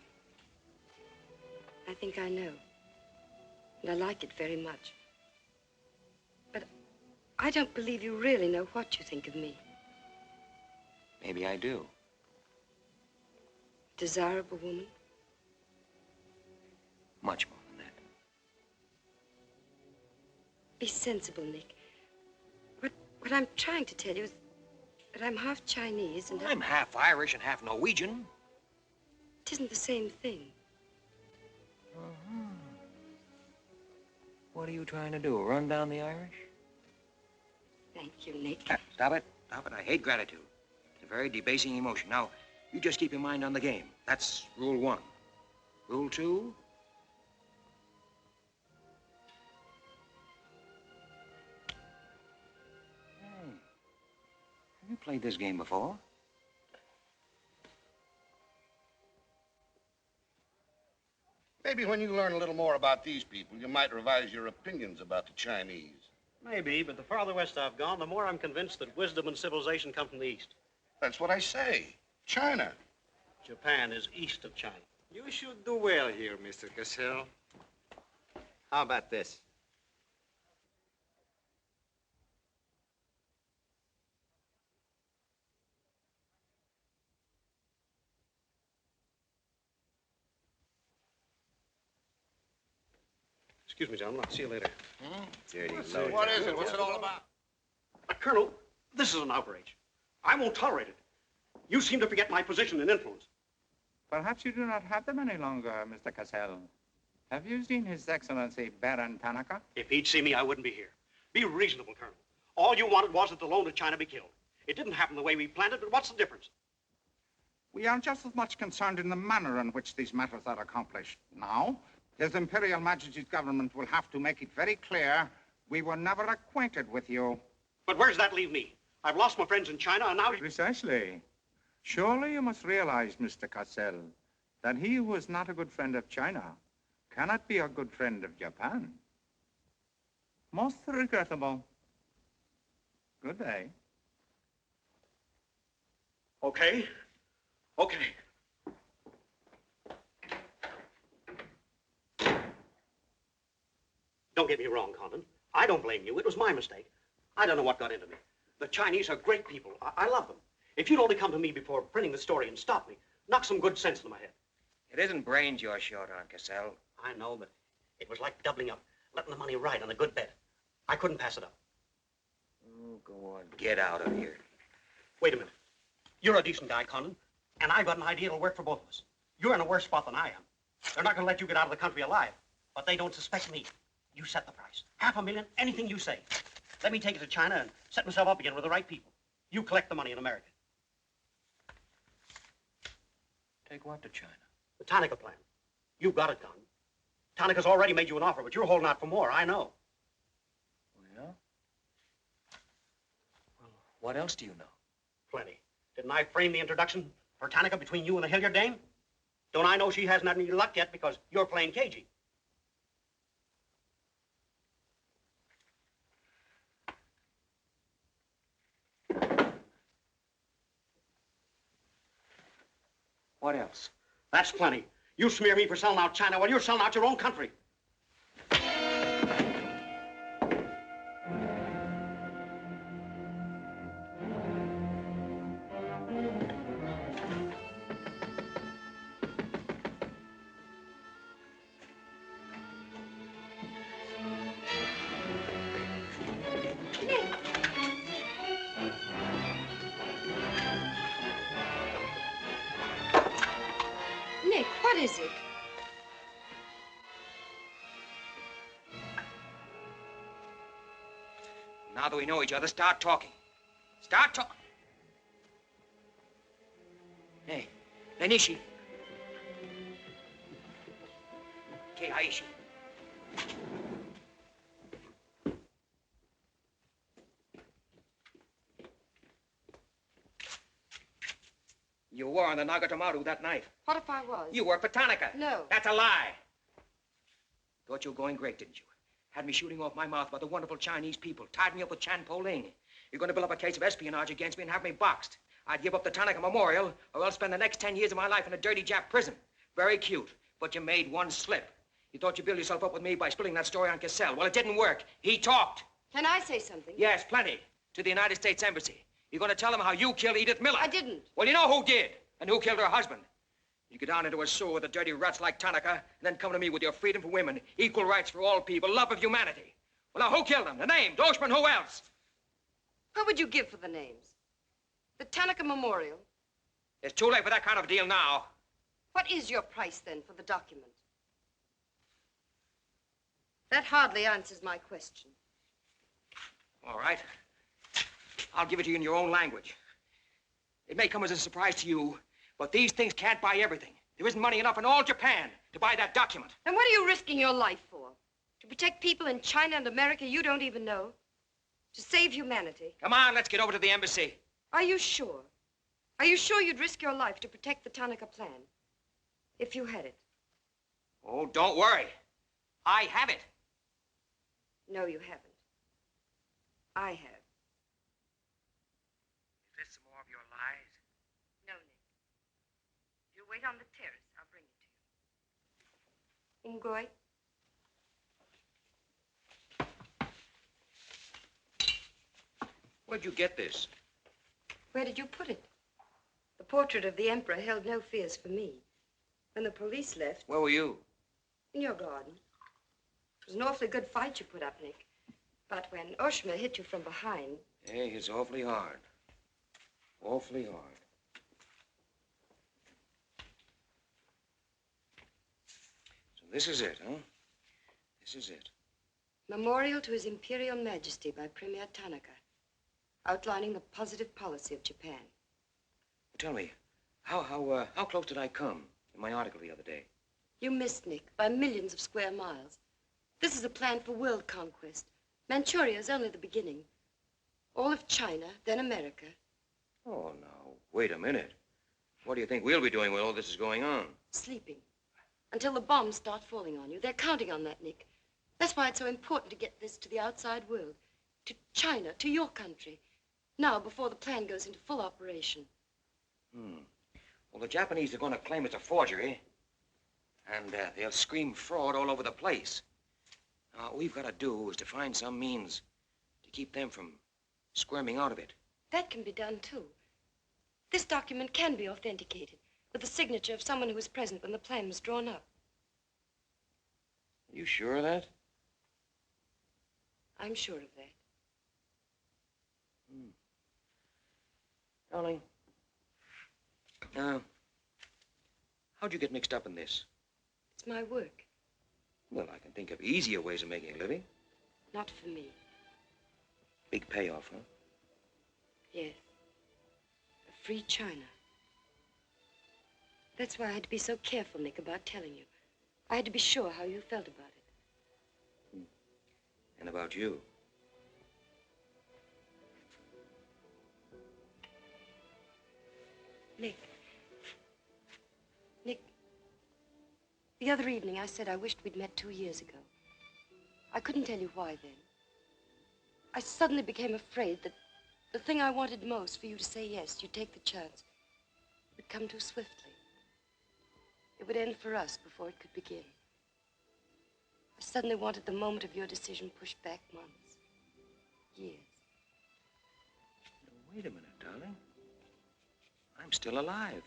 I think I know. And I like it very much. But I don't believe you really know what you think of me. Maybe I do. Desirable woman? Much more than that. Be sensible, Nick. What I'm trying to tell you is that I'm half Chinese and I'm half Irish and half Norwegian. It isn't the same thing. What are you trying to do, run down the Irish? Thank you, Nick. Stop it. Stop it. I hate gratitude. It's a very debasing emotion. Now, you just keep your mind on the game. That's rule 1. Rule 2? Have you played this game before? Maybe when you learn a little more about these people, you might revise your opinions about the Chinese. Maybe, but the farther west I've gone, the more I'm convinced that wisdom and civilization come from the east. That's what I say. China. Japan is east of China. You should do well here, Mr. Cassell. How about this? Excuse me, gentlemen. I'll see you later. Dirty So what is it? What's it all about? Colonel, this is an outrage. I won't tolerate it. You seem to forget my position and influence. Perhaps you do not have them any longer, Mr. Cassell. Have you seen His Excellency Baron Tanaka? If he'd see me, I wouldn't be here. Be reasonable, Colonel. All you wanted was that the loan to China be killed. It didn't happen the way we planned it, but what's the difference? We are just as much concerned in the manner in which these matters are accomplished. Now, His Imperial Majesty's government will have to make it very clear we were never acquainted with you. But where does that leave me? I've lost my friends in China, and now... Precisely. Surely you must realize, Mr. Cassell, that he who is not a good friend of China cannot be a good friend of Japan. Most regrettable. Good day. Okay. Okay. Don't get me wrong, Condon. I don't blame you. It was my mistake. I don't know what got into me. The Chinese are great people. I love them. If you'd only come to me before printing the story and stop me, knock some good sense into my head. It isn't brains you're short on, Cassell. I know, but it was like doubling up, letting the money ride on a good bet. I couldn't pass it up. Oh, go on. Get out of here. Wait a minute. You're a decent guy, Condon, and I've got an idea that'll work for both of us. You're in a worse spot than I am. They're not going to let you get out of the country alive, but they don't suspect me. You set the price. $500,000, anything you say. Let me take it to China and set myself up again with the right people. You collect the money in America. Take what to China? The Tanaka plan. You've got it, Condon. Tanaka's already made you an offer, but you're holding out for more, I know. Well? Well, what else do you know? Plenty. Didn't I frame the introduction for Tanaka between you and the Hilliard dame? Don't I know she hasn't had any luck yet because you're playing cagey? What else? That's plenty. You smear me for selling out China while you're selling out your own country. Nick, what is it? Now that we know each other, start talking. Start talking. Hey, Nishi. Keiaishi. You were on the Nagatomaru that night. What if I was? You worked for Tanaka. No. That's a lie. Thought you were going great, didn't you? Had me shooting off my mouth about the wonderful Chinese people, tied me up with Chan Po Ling. You're going to build up a case of espionage against me and have me boxed. I'd give up the Tanaka Memorial, or else spend the next 10 years of my life in a dirty Jap prison. Very cute, but you made one slip. You thought you'd build yourself up with me by spilling that story on Cassell. Well, it didn't work. He talked. Can I say something? Yes, plenty. To the United States Embassy. You're going to tell them how you killed Edith Miller. I didn't. Well, you know who did, and who killed her husband. You get down into a sewer with the dirty rats like Tanaka, and then come to me with your freedom for women, equal rights for all people, love of humanity. Well, now, who killed them? The name, Doshman, who else? What would you give for the names? The Tanaka Memorial. It's too late for that kind of deal now. What is your price, then, for the document? That hardly answers my question. All right. I'll give it to you in your own language. It may come as a surprise to you, but these things can't buy everything. There isn't money enough in all Japan to buy that document. And what are you risking your life for? To protect people in China and America you don't even know? To save humanity? Come on, let's get over to the embassy. Are you sure? Are you sure you'd risk your life to protect the Tanaka plan? If you had it? Oh, don't worry. I have it. No, you haven't. I have. Is this some more of your lies? No, Nick. You wait on the terrace. I'll bring it to you. Ngoy. Where'd you get this? Where did you put it? The portrait of the Emperor held no fears for me. When the police left... Where were you? In your garden. It was an awfully good fight you put up, Nick. But when Oshima hit you from behind... Hey, it's awfully hard. Awfully hard. So this is it, huh? This is it. Memorial to His Imperial Majesty by Premier Tanaka, outlining the positive policy of Japan. Tell me, how close did I come in my article the other day? You missed, Nick, by millions of square miles. This is a plan for world conquest. Manchuria is only the beginning. All of China, then America. Oh, now, wait a minute. What do you think we'll be doing while all this is going on? Sleeping. Until the bombs start falling on you. They're counting on that, Nick. That's why it's so important to get this to the outside world. To China, to your country. Now, before the plan goes into full operation. Well, the Japanese are going to claim it's a forgery. And they'll scream fraud all over the place. Now, all we've got to do is to find some means to keep them from squirming out of it. That can be done, too. This document can be authenticated with the signature of someone who was present when the plan was drawn up. You sure of that? I'm sure of that. Darling, how'd you get mixed up in this? It's my work. Well, I can think of easier ways of making a living. Not for me. Big payoff, huh? Yes. A free China. That's why I had to be so careful, Nick, about telling you. I had to be sure how you felt about it. And about you. Nick. Nick. The other evening I said I wished we'd met 2 years ago. I couldn't tell you why then. I suddenly became afraid that the thing I wanted most for you to say yes, you'd take the chance, would come too swiftly. It would end for us before it could begin. I suddenly wanted the moment of your decision pushed back months, years. Wait a minute, darling. I'm still alive.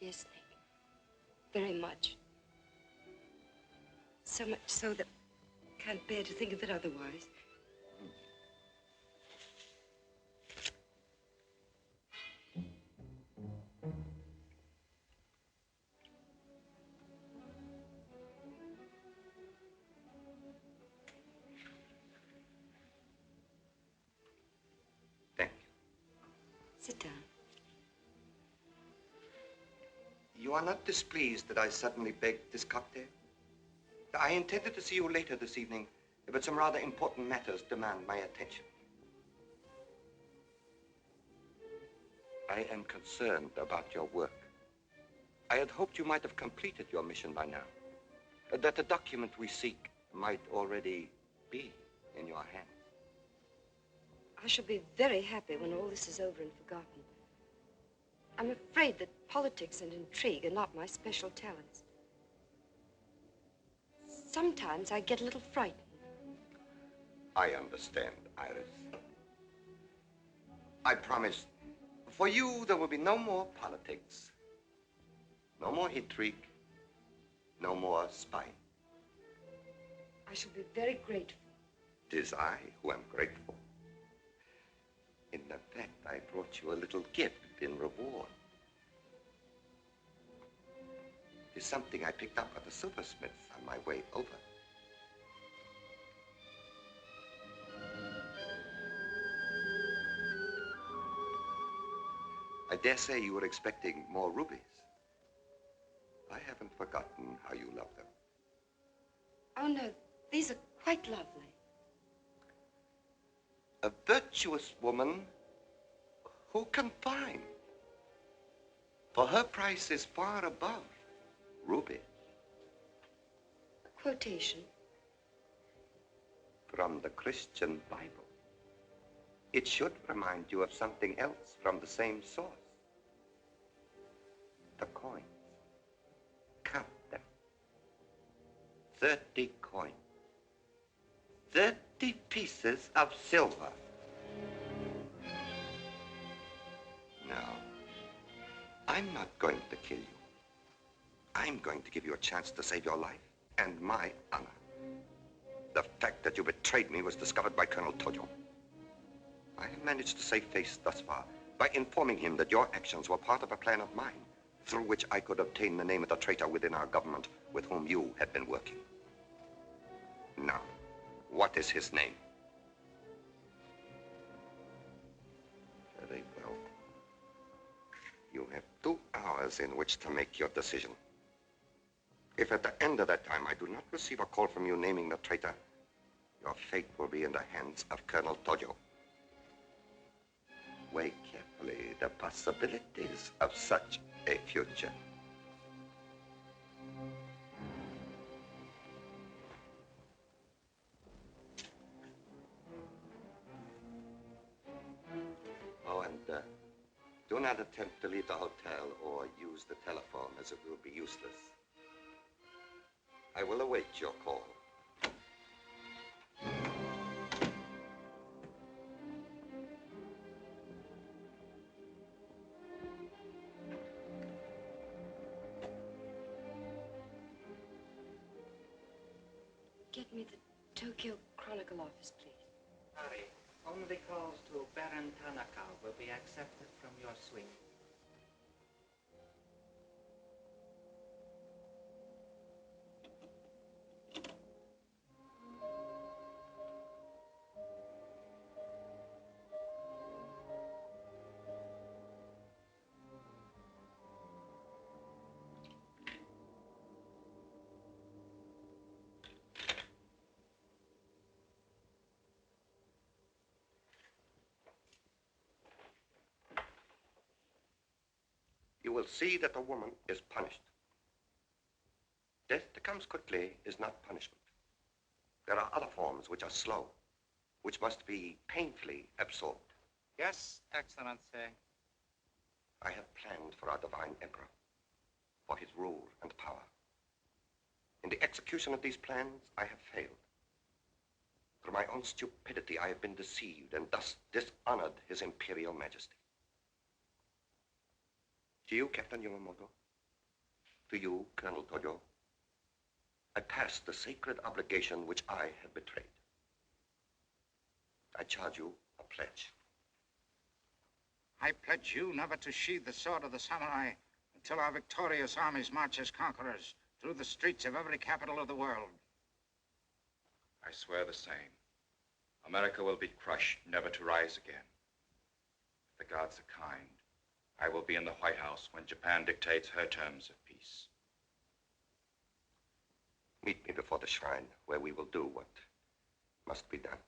Yes, Nick. Very much. So much so that I can't bear to think of it otherwise. Sit down. You are not displeased that I suddenly begged this cocktail? I intended to see you later this evening, but some rather important matters demand my attention. I am concerned about your work. I had hoped you might have completed your mission by now, that the document we seek might already be in your hands. I shall be very happy when all this is over and forgotten. I'm afraid that politics and intrigue are not my special talents. Sometimes I get a little frightened. I understand, Iris. I promise, for you, there will be no more politics, no more intrigue, no more spying. I shall be very grateful. 'Tis I who am grateful. In fact, I brought you a little gift in reward. It's something I picked up at the silversmith's on my way over. I dare say you were expecting more rubies. I haven't forgotten how you love them. Oh, no, these are quite lovely. A virtuous woman who can find. For her price is far above rubies. A quotation. From the Christian Bible. It should remind you of something else from the same source. The coins. Count them. 30 coins. 30 pieces of silver. No, I'm not going to kill you. I'm going to give you a chance to save your life and my honor. The fact that you betrayed me was discovered by Colonel Tojo. I have managed to save face thus far by informing him that your actions were part of a plan of mine, through which I could obtain the name of the traitor within our government with whom you had been working. Now, what is his name? Very well. You have 2 hours in which to make your decision. If at the end of that time I do not receive a call from you naming the traitor, your fate will be in the hands of Colonel Tojo. Weigh carefully the possibilities of such a future. Oh, and do not attempt to leave the hotel or use the telephone, as it will be useless. I will await your call. Get me the Tokyo Chronicle office, please. Sorry, only calls to Baron Tanaka will be accepted from your suite. You will see that the woman is punished. Death that comes quickly is not punishment. There are other forms which are slow, which must be painfully absorbed. Yes, Excellency. I have planned for our divine emperor, for his rule and power. In the execution of these plans, I have failed. Through my own stupidity, I have been deceived and thus dishonored his imperial majesty. To you, Captain Yamamoto, to you, Colonel Tojo, I pass the sacred obligation which I have betrayed. I charge you a pledge. I pledge you never to sheathe the sword of the samurai until our victorious armies march as conquerors through the streets of every capital of the world. I swear the same. America will be crushed, never to rise again. If the gods are kind, I will be in the White House when Japan dictates her terms of peace. Meet me before the shrine, where we will do what must be done.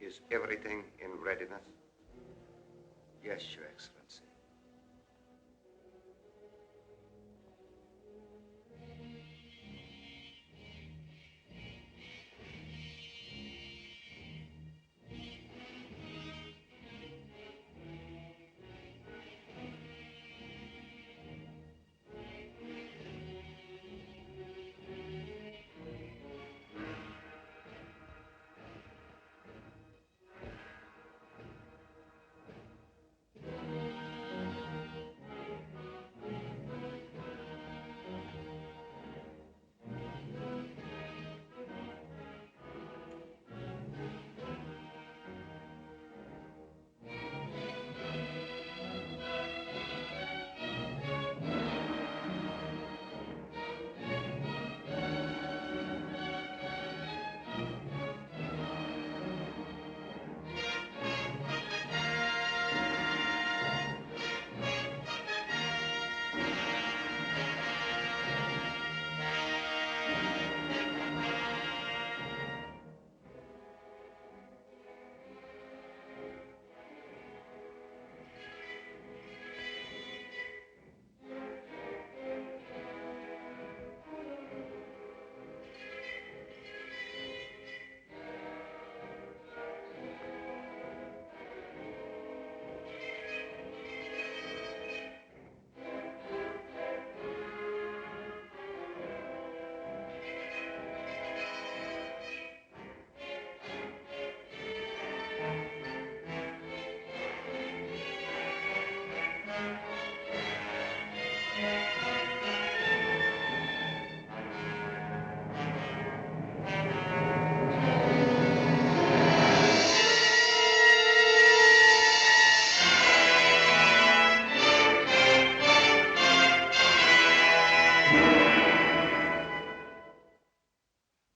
Is everything in readiness? Yes, Your Excellency.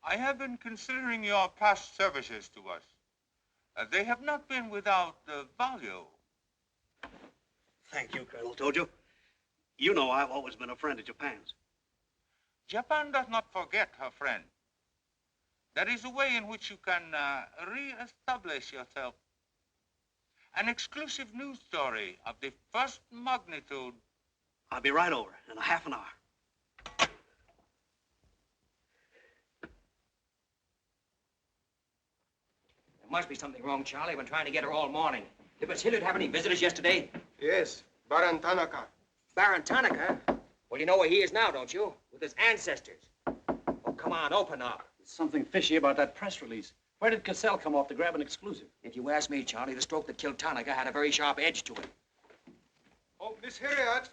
I have been considering your past services to us. They have not been without value. Thank you, Colonel Tojo. You know I've always been a friend of Japan's. Japan does not forget her friend. There is a way in which you can re-establish yourself. An exclusive news story of the first magnitude. I'll be right over in a half an hour. There must be something wrong, Charlie. I've been trying to get her all morning. Did Miss Hilliard have any visitors yesterday? Yes, Baron Tanaka. Baron Tanaka? Well, you know where he is now, don't you? With his ancestors. Oh, come on, open up. There's something fishy about that press release. Where did Cassell come off to grab an exclusive? If you ask me, Charlie, the stroke that killed Tanaka had a very sharp edge to it. Oh, Miss Hilliard.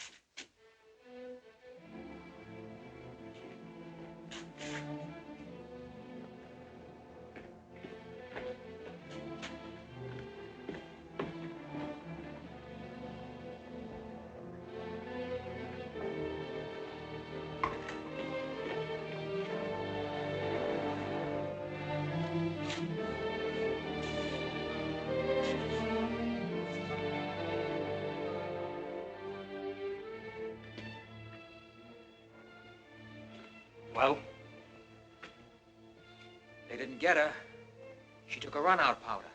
Well? They didn't get her. She took a run-out powder.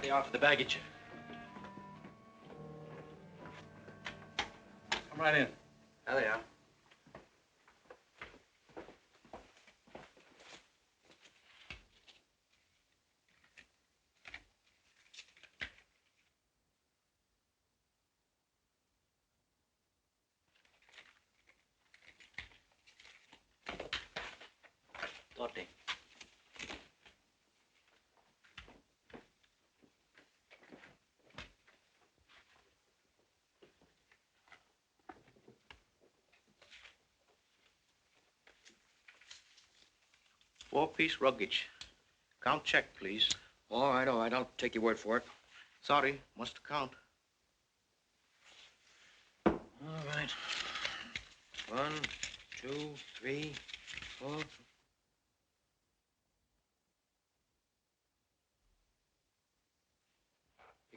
They are for the baggage. Come right in. There they are. Torte. Four-piece ruggage. Count check, please. All right, I'll take your word for it. Sorry, must count. All right. 1, 2, 3, 4.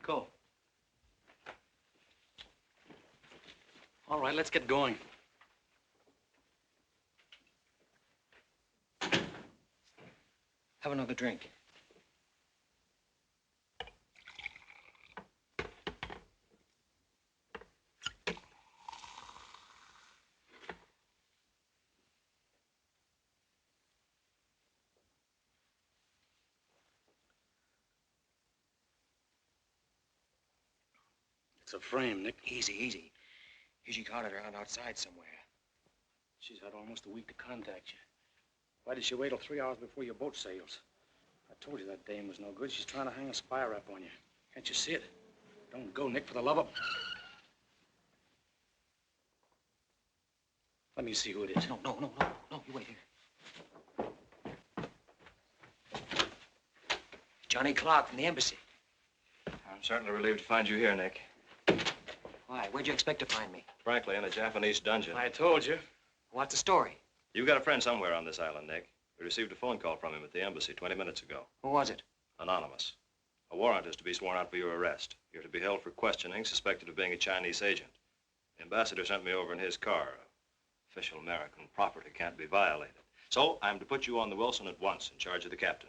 Go. All right, let's get going. Have another drink. It's a frame, Nick. Easy, easy. Giichi caught it around outside somewhere. She's had almost a week to contact you. Why did she wait till 3 hours before your boat sails? I told you that dame was no good. She's trying to hang a spy rap on you. Can't you see it? Don't go, Nick, for the love of... Let me see who it is. No, you wait here. Johnny Clark from the embassy. I'm certainly relieved to find you here, Nick. Why? Where'd you expect to find me? Frankly, in a Japanese dungeon. I told you. What's the story? You've got a friend somewhere on this island, Nick. We received a phone call from him at the embassy 20 minutes ago. Who was it? Anonymous. A warrant is to be sworn out for your arrest. You're to be held for questioning, suspected of being a Chinese agent. The ambassador sent me over in his car. Official American property can't be violated. So I'm to put you on the Wilson at once in charge of the captain.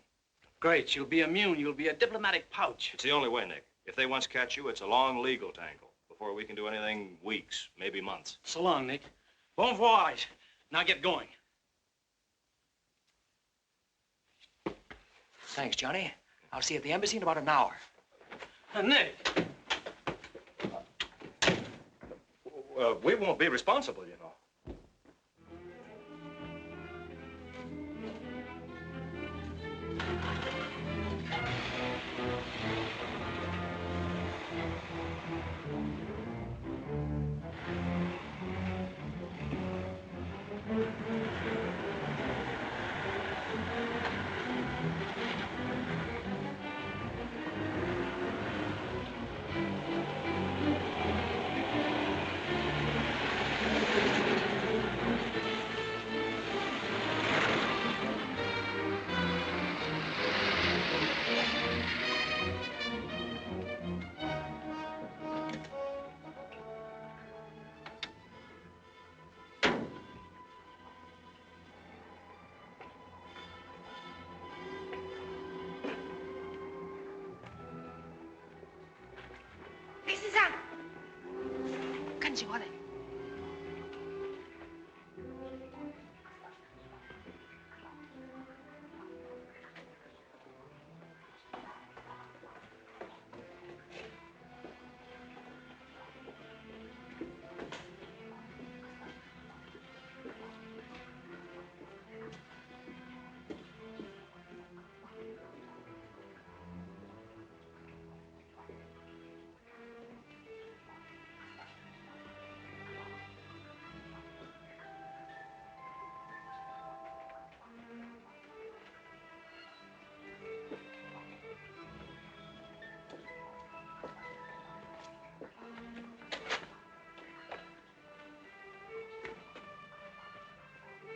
Great. You'll be immune. You'll be a diplomatic pouch. It's the only way, Nick. If they once catch you, it's a long legal tangle. Before we can do anything, weeks, maybe months. So long, Nick. Bon voyage. Now get going. Thanks, Johnny. I'll see you at the embassy in about an hour. Nick! We won't be responsible, you know.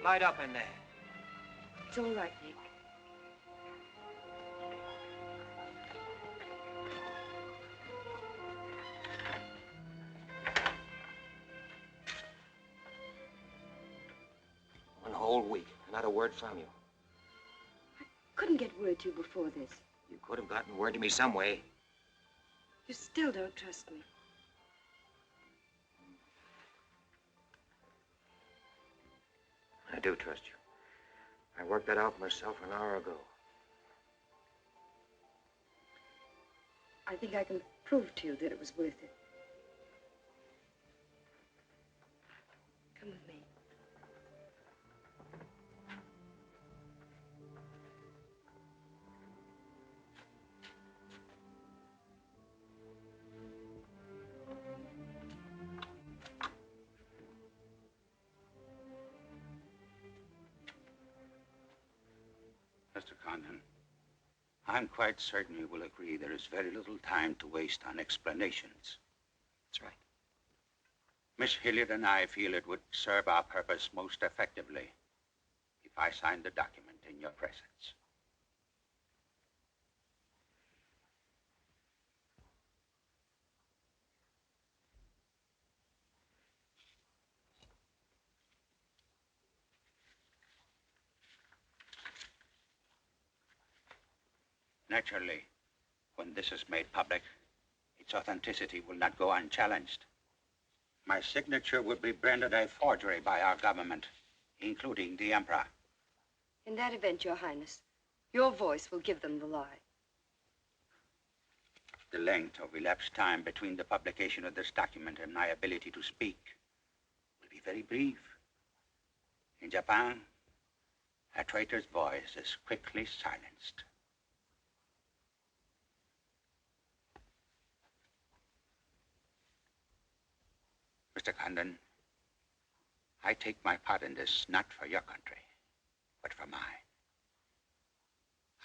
Light up in there. It's all right, Nick. One whole week, not a word from you. Couldn't get word to you before this. You could have gotten word to me some way. You still don't trust me. I do trust you. I worked that out myself an hour ago. I think I can prove to you that it was worth it. Come with me. Mr. Condon, I'm quite certain you will agree there is very little time to waste on explanations. That's right. Miss Hilliard and I feel it would serve our purpose most effectively if I signed the document in your presence. Naturally, when this is made public, its authenticity will not go unchallenged. My signature would be branded a forgery by our government, including the Emperor. In that event, Your Highness, your voice will give them the lie. The length of elapsed time between the publication of this document and my ability to speak will be very brief. In Japan, a traitor's voice is quickly silenced. Mr. Condon, I take my part in this not for your country, but for mine.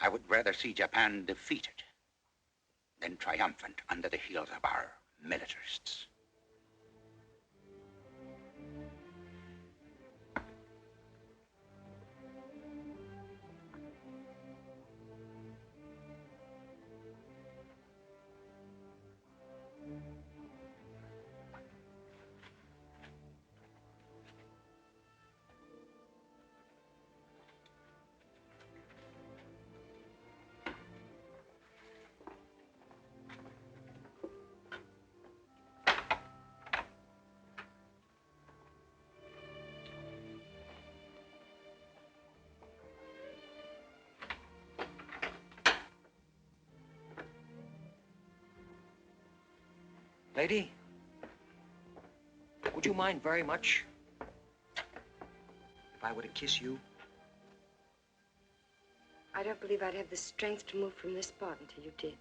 I would rather see Japan defeated than triumphant under the heels of our militarists. Lady, would you mind very much if I were to kiss you? I don't believe I'd have the strength to move from this spot until you did.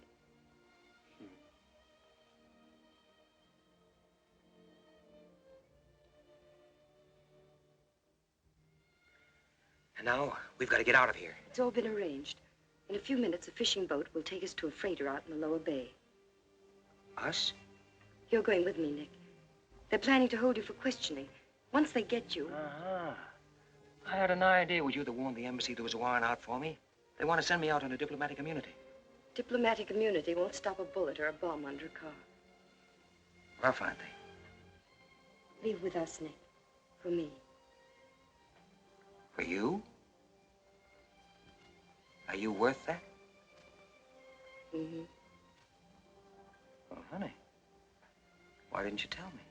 And now, we've got to get out of here. It's all been arranged. In a few minutes, a fishing boat will take us to a freighter out in the lower bay. Us? You're going with me, Nick. They're planning to hold you for questioning. Once they get you... Uh-huh. I had an idea it was you that warned the embassy there was a warrant out for me. They want to send me out on a diplomatic immunity. Diplomatic immunity won't stop a bullet or a bomb under a car. Rough, aren't they? Leave with us, Nick. For me. For you? Are you worth that? Mm-hmm. Oh, honey. Why didn't you tell me?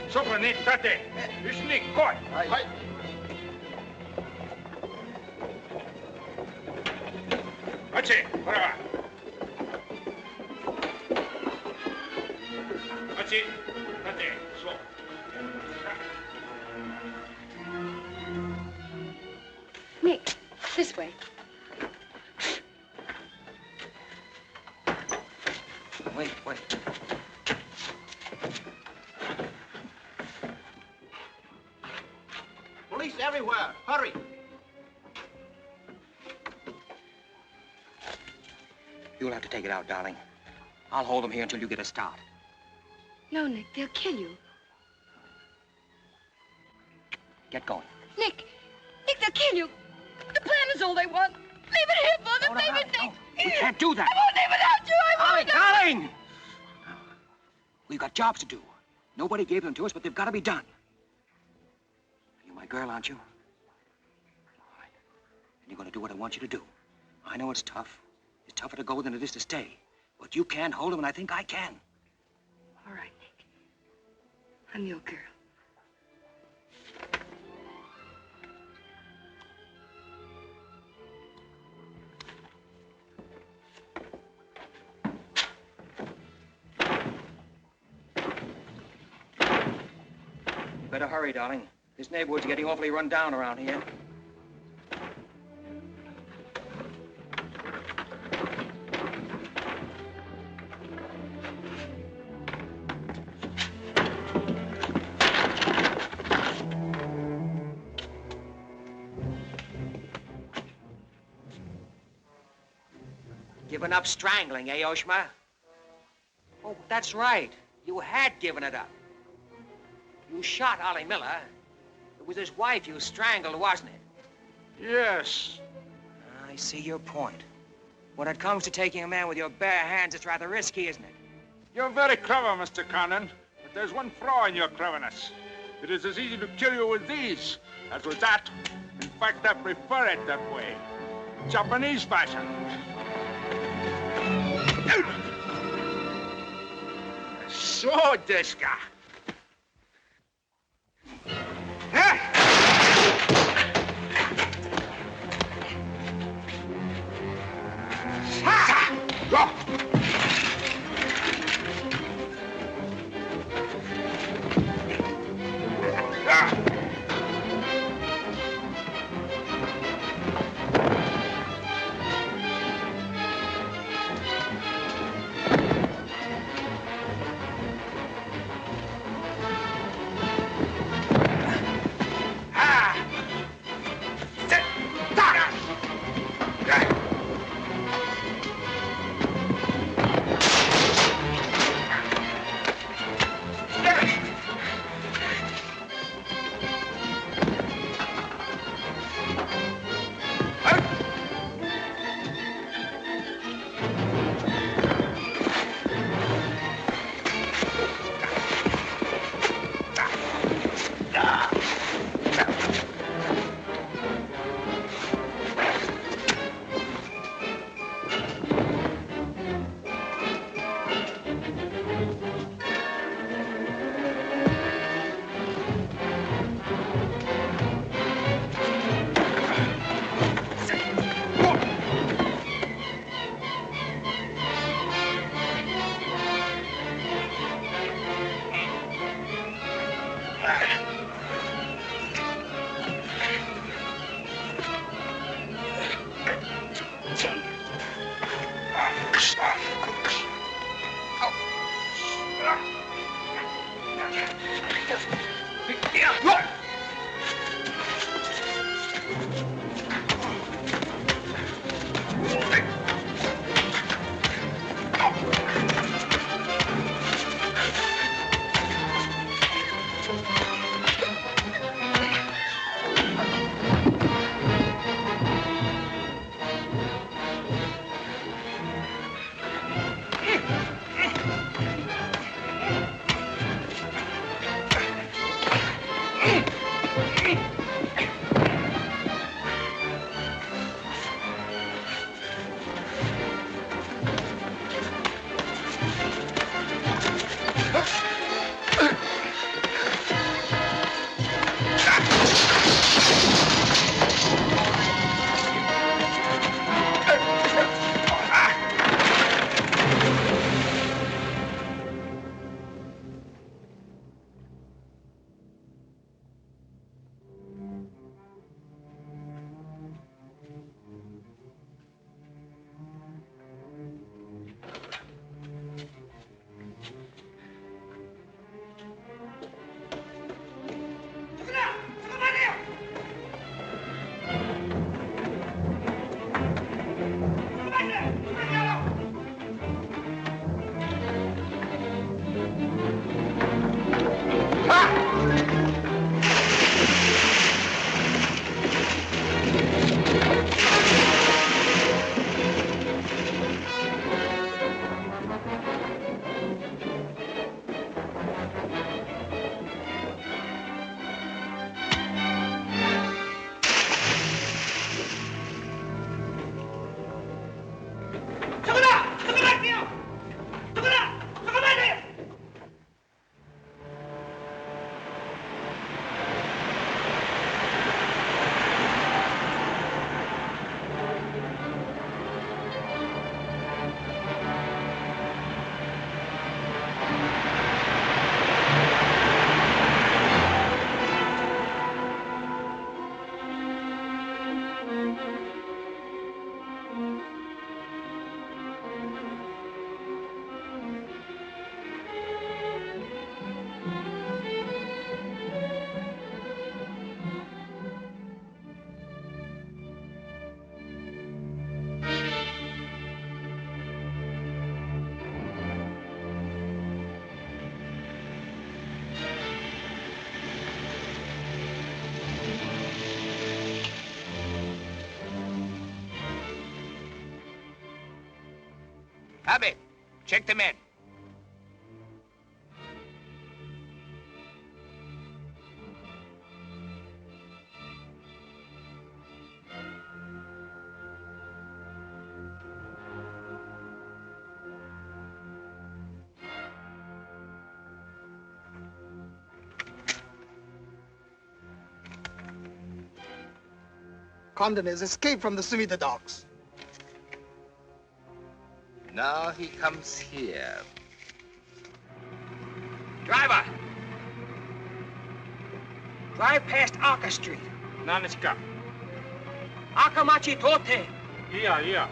Sopra, Nick, tate. It's Nick, koi. Hi. Ache, ora va. Ache, tate, so. Nick, this way. Wait. Police everywhere. Hurry. You'll have to take it out, darling. I'll hold them here until you get a start. No, Nick, they'll kill you. Get going. Nick, they'll kill you. The plan is all they want. Leave it here for them. Leave it, Nick. We can't do that. I won't leave without you. I won't. Darling! We've got jobs to do. Nobody gave them to us, but they've got to be done. You're my girl, aren't you? All right. And you're going to do what I want you to do. I know it's tough. It's tougher to go than it is to stay. But you can hold them, and I think I can. All right, Nick. I'm your girl. Better hurry, darling. This neighborhood's getting awfully run down around here. Given up strangling, eh, Oshma? Oh, that's right. You had given it up. You shot Ollie Miller. It was his wife you strangled, wasn't it? Yes. I see your point. When it comes to taking a man with your bare hands, it's rather risky, isn't it? You're very clever, Mr. Condon, but there's one flaw in your cleverness. It is as easy to kill you with these as with that. In fact, I prefer it that way. Japanese fashion. So, Deska. Go! Abe, check the men. Condon has escaped from the Sumida docks. Now he comes here. Driver! Drive past Arca Street. Nanishka. Akamachi Tote. Yeah.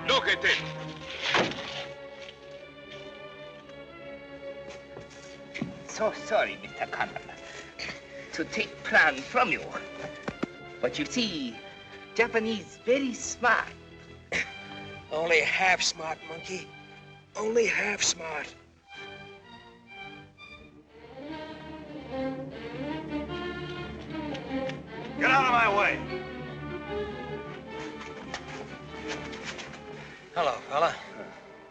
Look at it. So sorry, Mr. Condon, to take plan from you. But you see, Japanese very smart. Only half smart, monkey. Only half smart. Get out of my way. Hello, fella.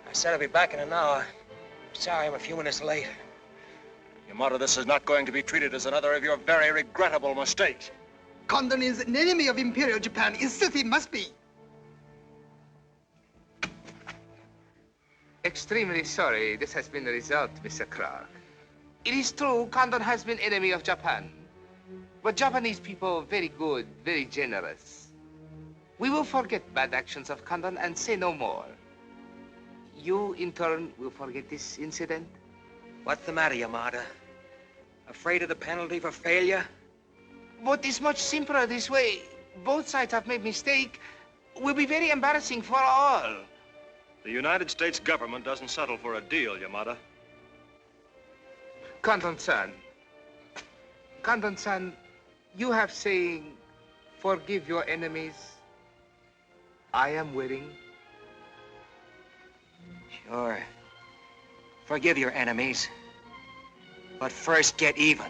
I said I'd be back in an hour. Sorry I'm a few minutes late. Yamato, this is not going to be treated as another of your very regrettable mistakes. Condon is an enemy of Imperial Japan. Insist he must be. Extremely sorry this has been the result, Mr. Clark. It is true, Condon has been enemy of Japan. But Japanese people very good, very generous. We will forget bad actions of Condon and say no more. You, in turn, will forget this incident? What's the matter, Yamada? Afraid of the penalty for failure? But it's much simpler this way. Both sides have made mistake. Will be very embarrassing for all. The United States government doesn't settle for a deal, Yamada. Condon-san, you have saying, forgive your enemies. I am willing. Sure. Forgive your enemies. But first get even.